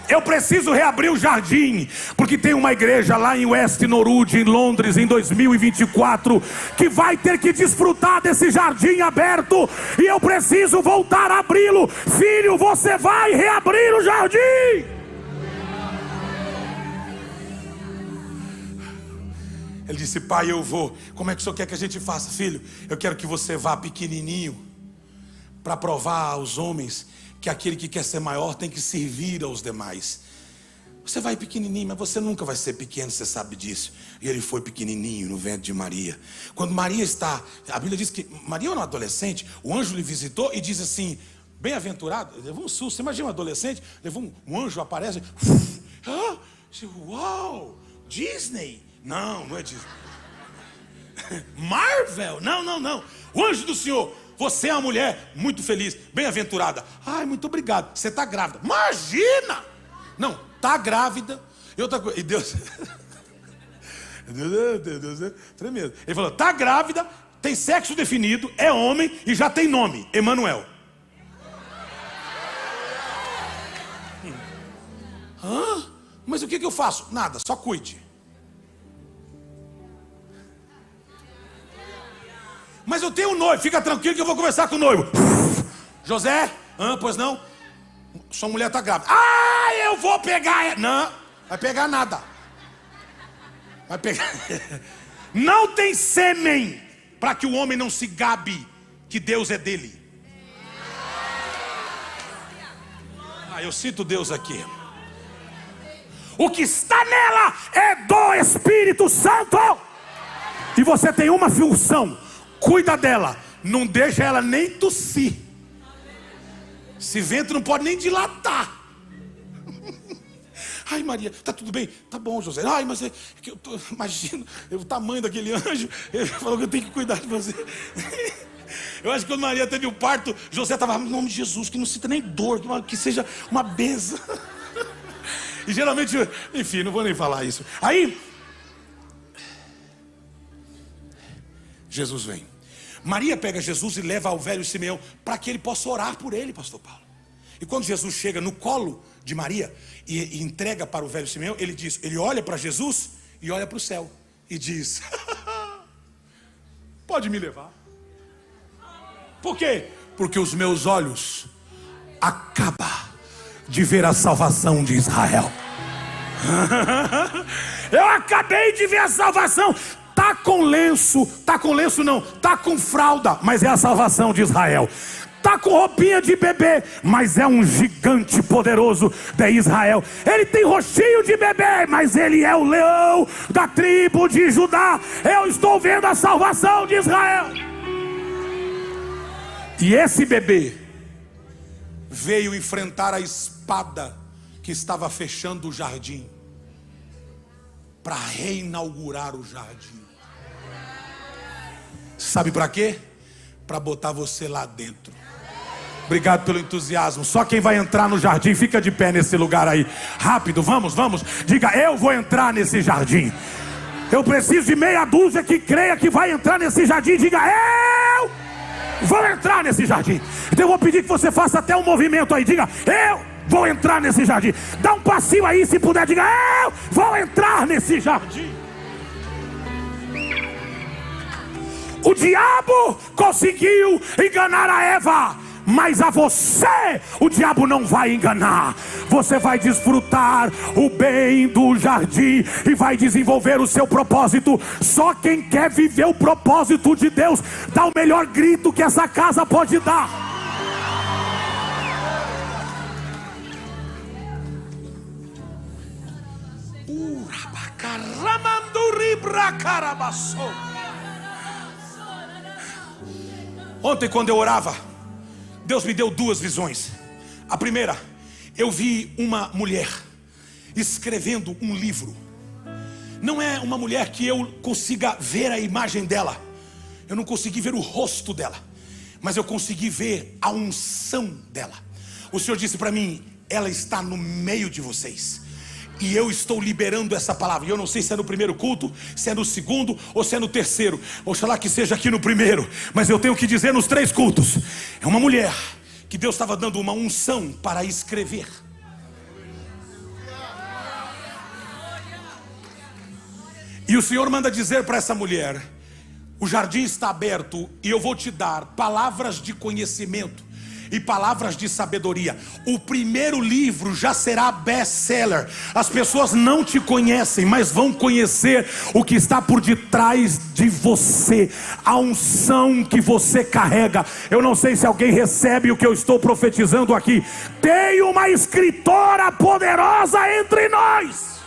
Eu preciso reabrir o jardim, porque tem uma igreja lá em West Norwood, em Londres, em 2024, que vai ter que desfrutar desse jardim aberto, e eu preciso voltar a abri-lo. Filho, você vai reabrir o jardim. Ele disse: pai, eu vou. Como é que o senhor quer que a gente faça? Filho, eu quero que você vá pequenininho, para provar aos homens que aquele que quer ser maior tem que servir aos demais. Você vai pequenininho, mas você nunca vai ser pequeno, você sabe disso. E ele foi pequenininho no ventre de Maria. Quando Maria está, a Bíblia diz que Maria era uma adolescente, o anjo lhe visitou e diz assim: bem-aventurado. Levou um susto. Você imagina um adolescente, levou um anjo, aparece, uau, Disney. Não, não é Disney. Marvel, não. O anjo do Senhor: você é uma mulher muito feliz, bem-aventurada. Ai, muito obrigado. Você está grávida. Imagina! Não, está grávida. E outra coisa, e Deus Deus é tremendo. Ele falou: está grávida, tem sexo definido, é homem e já tem nome: Emanuel. Mas o que eu faço? Nada, só cuide. Mas eu tenho um noivo, fica tranquilo que eu vou conversar com o noivo. José, pois não? Sua mulher está grávida. Eu vou pegar. Não, vai pegar nada. Vai pegar. Não tem sêmen para que o homem não se gabe que Deus é dele. Eu sinto Deus aqui. O que está nela é do Espírito Santo. E você tem uma função: cuida dela, não deixa ela nem tossir. Esse vento não pode nem dilatar. Ai, Maria, tá tudo bem? Tá bom, José. Ai, mas é que eu tô, imagina o tamanho daquele anjo. Ele falou que eu tenho que cuidar de você. Eu acho que quando Maria teve o parto, José estava: no nome de Jesus, que não sinta nem dor, que seja uma benção. E geralmente, enfim, não vou nem falar isso. Aí, Jesus vem. Maria pega Jesus e leva ao velho Simeão para que ele possa orar por ele, pastor Paulo. E quando Jesus chega no colo de Maria e entrega para o velho Simeão, ele olha para Jesus e olha para o céu e diz: pode me levar. Por quê? Porque os meus olhos acabam de ver a salvação de Israel. Eu acabei de ver a salvação. Tá com lenço não, tá com fralda, mas é a salvação de Israel. Tá com roupinha de bebê, mas é um gigante poderoso de Israel. Ele tem rostinho de bebê, mas ele é o leão da tribo de Judá. Eu estou vendo a salvação de Israel. E esse bebê veio enfrentar a espada que estava fechando o jardim, para reinaugurar o jardim. Sabe para quê? Para botar você lá dentro. Obrigado pelo entusiasmo. Só quem vai entrar no jardim, fica de pé nesse lugar aí. Rápido, vamos. Diga: eu vou entrar nesse jardim. Eu preciso de meia dúzia que creia que vai entrar nesse jardim. Diga: eu vou entrar nesse jardim. Então eu vou pedir que você faça até um movimento aí. Diga: eu vou entrar nesse jardim. Dá um passinho aí se puder. Diga: eu vou entrar nesse jardim. O diabo conseguiu enganar a Eva, mas a você o diabo não vai enganar. Você vai desfrutar o bem do jardim e vai desenvolver o seu propósito. Só quem quer viver o propósito de Deus dá o melhor grito que essa casa pode dar. Ontem, quando eu orava, Deus me deu duas visões. A primeira, eu vi uma mulher escrevendo um livro. Não é uma mulher que eu consiga ver a imagem dela, eu não consegui ver o rosto dela, mas eu consegui ver a unção dela. O Senhor disse para mim: ela está no meio de vocês. E eu estou liberando essa palavra. E eu não sei se é no primeiro culto, se é no segundo ou se é no terceiro. Oxalá que seja aqui no primeiro, mas eu tenho que dizer nos 3 cultos. É uma mulher que Deus estava dando uma unção para escrever. E o Senhor manda dizer para essa mulher: o jardim está aberto e eu vou te dar palavras de conhecimento e palavras de sabedoria. O primeiro livro já será best-seller. As pessoas não te conhecem, mas vão conhecer o que está por detrás de você, a unção que você carrega. Eu não sei se alguém recebe o que eu estou profetizando aqui. Tem uma escritora poderosa entre nós.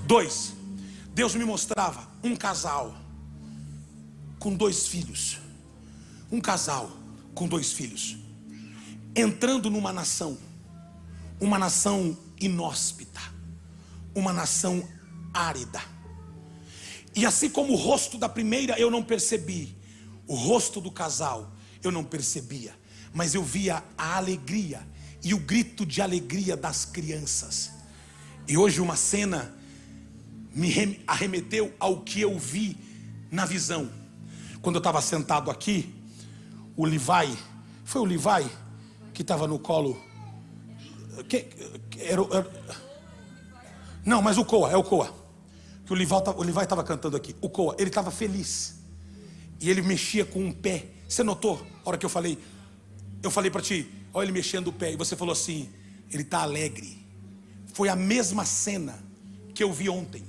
2, Deus me mostrava um casal com 2 filhos. Um casal com 2 filhos entrando numa nação, uma nação inóspita, uma nação árida. E assim como o rosto da primeira eu não percebi, o rosto do casal eu não percebia, mas eu via a alegria e o grito de alegria das crianças. E hoje uma cena me arremeteu ao que eu vi na visão. Quando eu estava sentado aqui, o Levi, foi o Levi que estava no colo, não, mas o Coa, é o Coa, que o Levi estava cantando aqui. O Coa, ele estava feliz, e ele mexia com um pé. Você notou, a hora que eu falei para ti, olha ele mexendo o pé, e você falou assim: ele está alegre. Foi a mesma cena que eu vi ontem,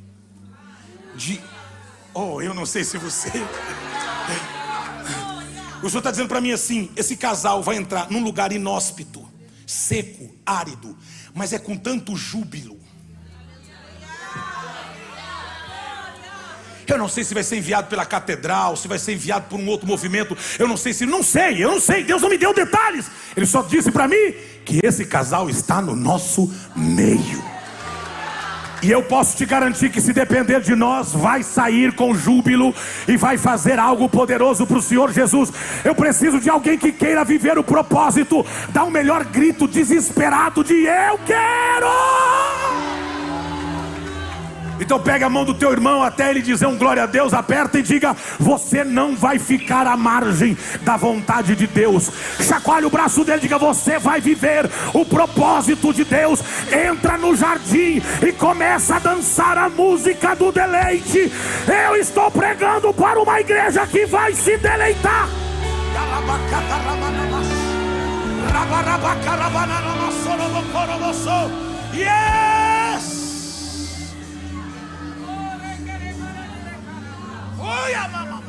eu não sei se você... O Senhor está dizendo para mim assim: esse casal vai entrar num lugar inóspito, seco, árido, mas é com tanto júbilo. Eu não sei se vai ser enviado pela catedral, se vai ser enviado por um outro movimento. Eu não sei. Deus não me deu detalhes. Ele só disse para mim que esse casal está no nosso meio. E eu posso te garantir que, se depender de nós, vai sair com júbilo e vai fazer algo poderoso para o Senhor Jesus. Eu preciso de alguém que queira viver o propósito. Dá um melhor grito desesperado de: eu quero! Então pega a mão do teu irmão até ele dizer um glória a Deus, aperta e diga: você não vai ficar à margem da vontade de Deus. Chacoalhe o braço dele e diga: você vai viver o propósito de Deus. Entra no jardim e começa a dançar a música do deleite. Eu estou pregando para uma igreja que vai se deleitar. Yes! Olha, mamãe.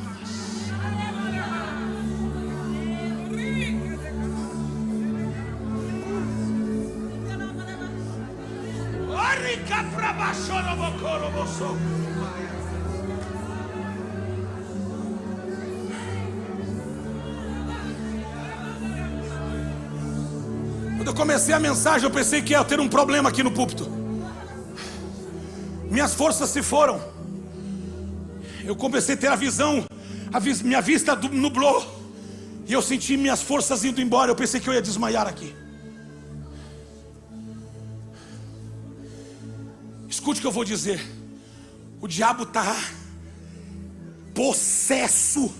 Orica pra baixo no bocoro boço. Quando eu comecei a mensagem, eu pensei que ia ter um problema aqui no púlpito. Minhas forças se foram. Eu comecei a ter a visão, minha vista nublou. E eu senti minhas forças indo embora. Eu pensei que eu ia desmaiar aqui. Escute o que eu vou dizer. O diabo está possesso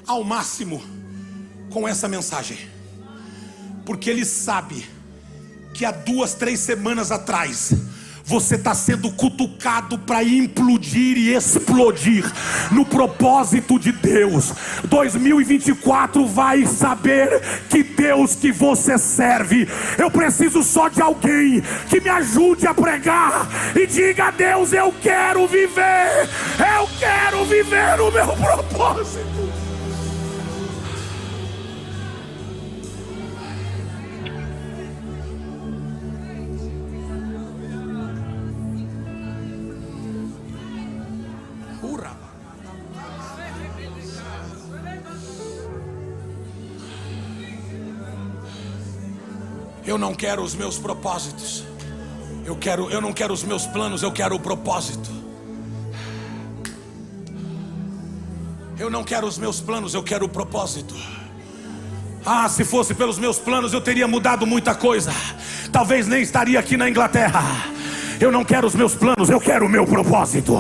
ao máximo com essa mensagem. Porque ele sabe que há 2, 3 semanas atrás você está sendo cutucado para implodir e explodir no propósito de Deus. 2024 vai saber que Deus que você serve. Eu preciso só de alguém que me ajude a pregar e diga a Deus: eu quero viver o meu propósito. Eu não quero os meus propósitos. Eu não quero os meus planos, eu quero o propósito. Eu não quero os meus planos, eu quero o propósito. Ah, se fosse pelos meus planos eu teria mudado muita coisa. Talvez nem estaria aqui na Inglaterra. Eu não quero os meus planos, eu quero o meu propósito.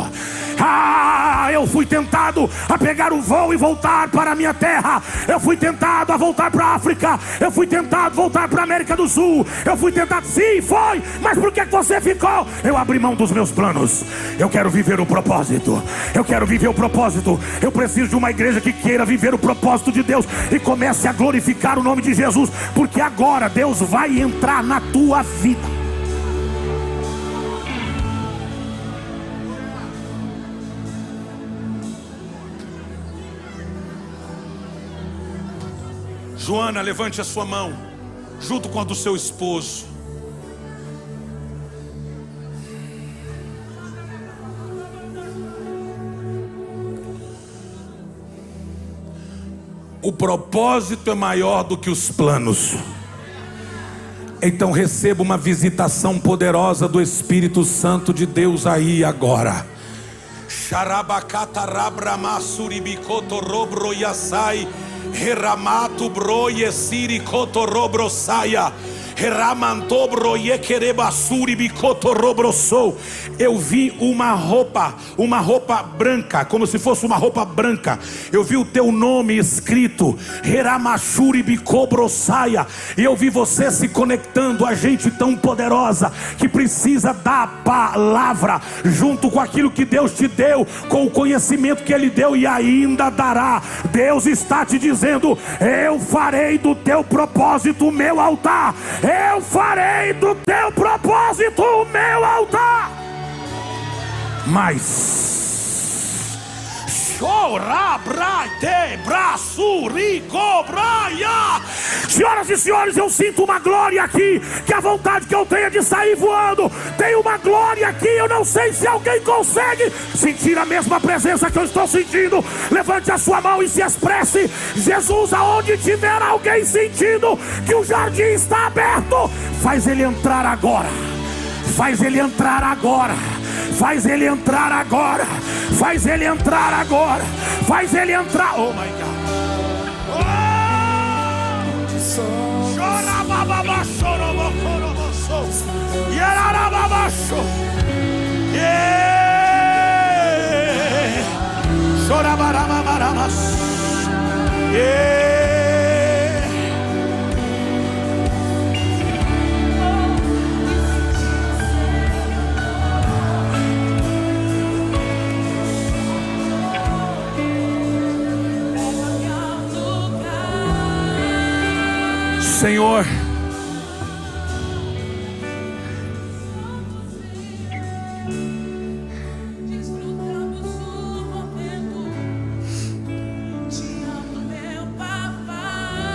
Ah, eu fui tentado a pegar um voo e voltar para a minha terra. Eu fui tentado a voltar para a África. Eu fui tentado a voltar para a América do Sul. Eu fui tentado, sim, foi. Mas por que você ficou? Eu abri mão dos meus planos. Eu quero viver o propósito. Eu quero viver o propósito. Eu preciso de uma igreja que queira viver o propósito de Deus e comece a glorificar o nome de Jesus. Porque agora Deus vai entrar na tua vida. Joana, levante a sua mão, junto com a do seu esposo. O propósito é maior do que os planos. Então receba uma visitação poderosa do Espírito Santo de Deus aí agora. Xarabacatarabramasuribikotorobro yasai. Heramato bro yesiri kotorobro saia. Heramantobro yekerebasuri bikotorobro sou. Eu vi uma roupa branca, como se fosse uma roupa branca. Eu vi o teu nome escrito, Heramashuri bikobro saia. E eu vi você se conectando a gente tão poderosa que precisa da palavra, junto com aquilo que Deus te deu, com o conhecimento que Ele deu e ainda dará. Deus está te dizendo: eu farei do teu propósito o meu altar. Eu farei do teu propósito o meu altar. Mas senhoras e senhores, eu sinto uma glória aqui, que a vontade que eu tenho é de sair voando. Tem uma glória aqui, eu não sei se alguém consegue sentir a mesma presença que eu estou sentindo. Levante a sua mão e se expresse. Jesus, aonde tiver alguém sentindo que o jardim está aberto, faz ele entrar agora. Faz ele entrar agora. Faz ele entrar agora. Faz ele entrar agora. Faz ele entrar. Oh my God. Chora bababa, chora bocoro, yeah. Senhor, desfrutamos o momento. Te amo, meu papai.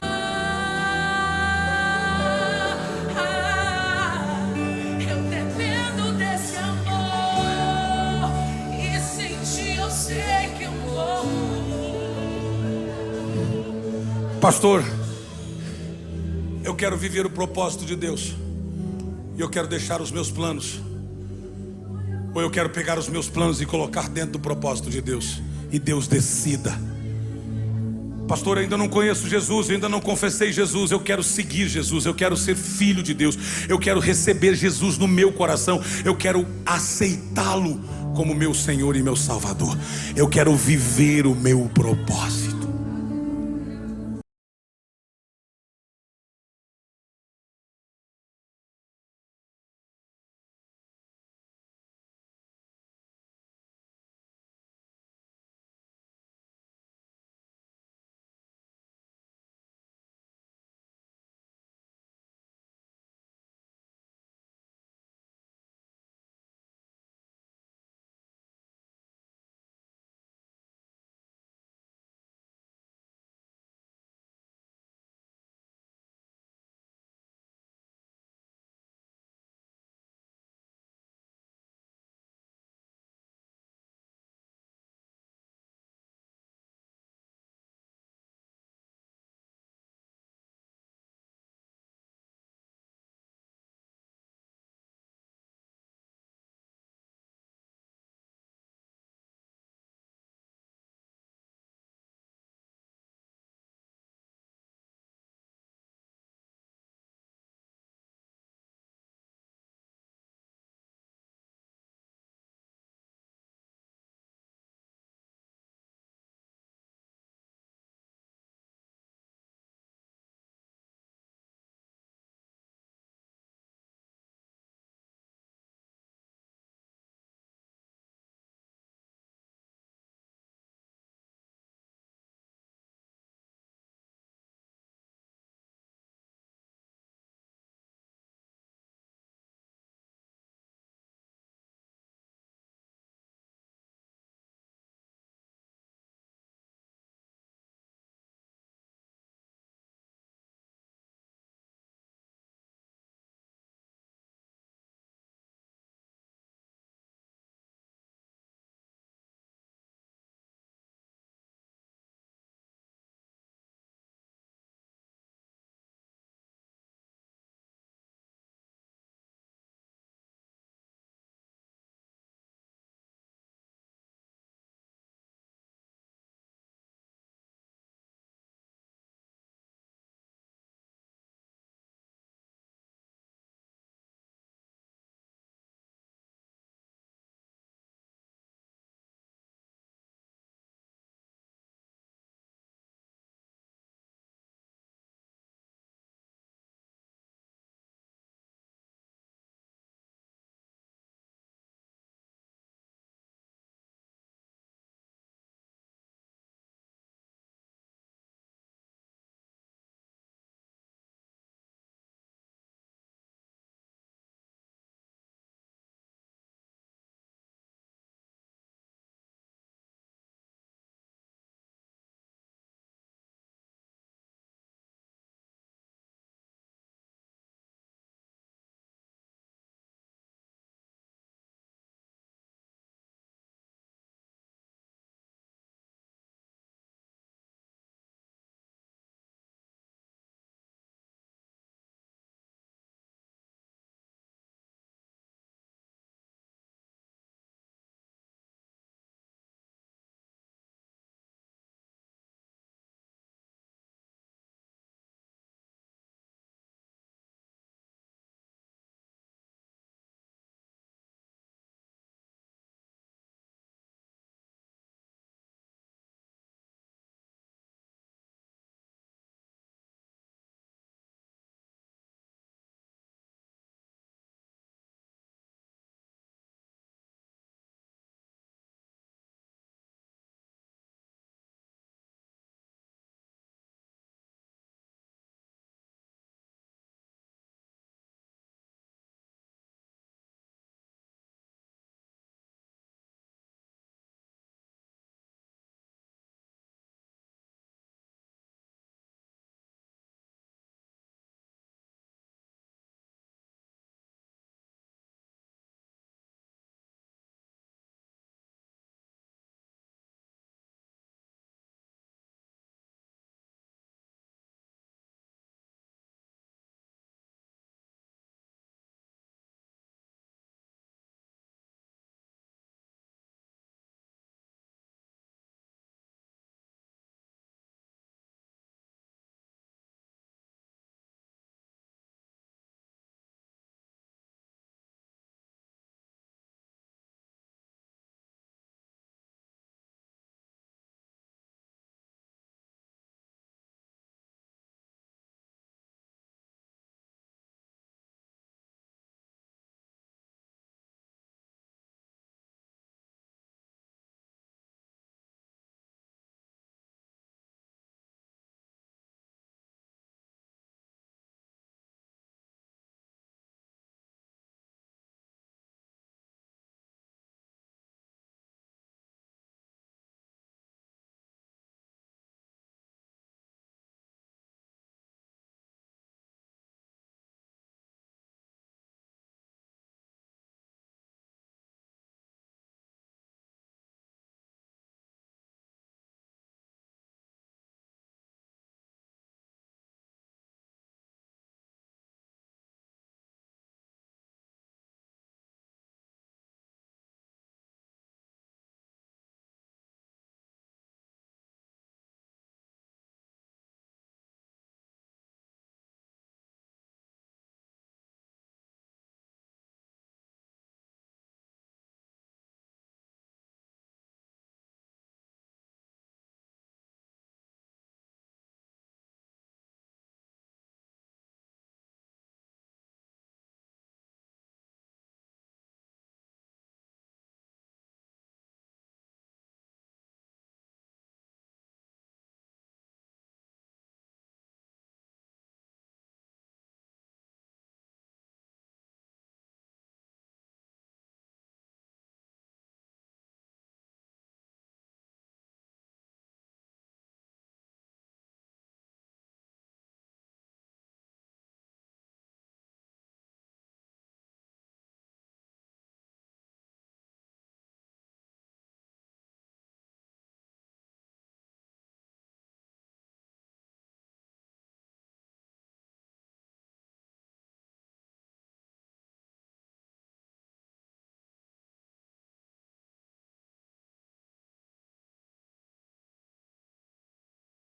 Eu dependo desse amor, e sem ti eu sei que eu morro. pastor, eu quero viver o propósito de Deus, e eu quero deixar os meus planos, ou eu quero pegar os meus planos e colocar dentro do propósito de Deus, e Deus decida. Pastor, eu ainda não conheço Jesus, eu ainda não confessei Jesus, eu quero seguir Jesus, eu quero ser filho de Deus, eu quero receber Jesus no meu coração, eu quero aceitá-lo como meu Senhor e meu Salvador, eu quero viver o meu propósito.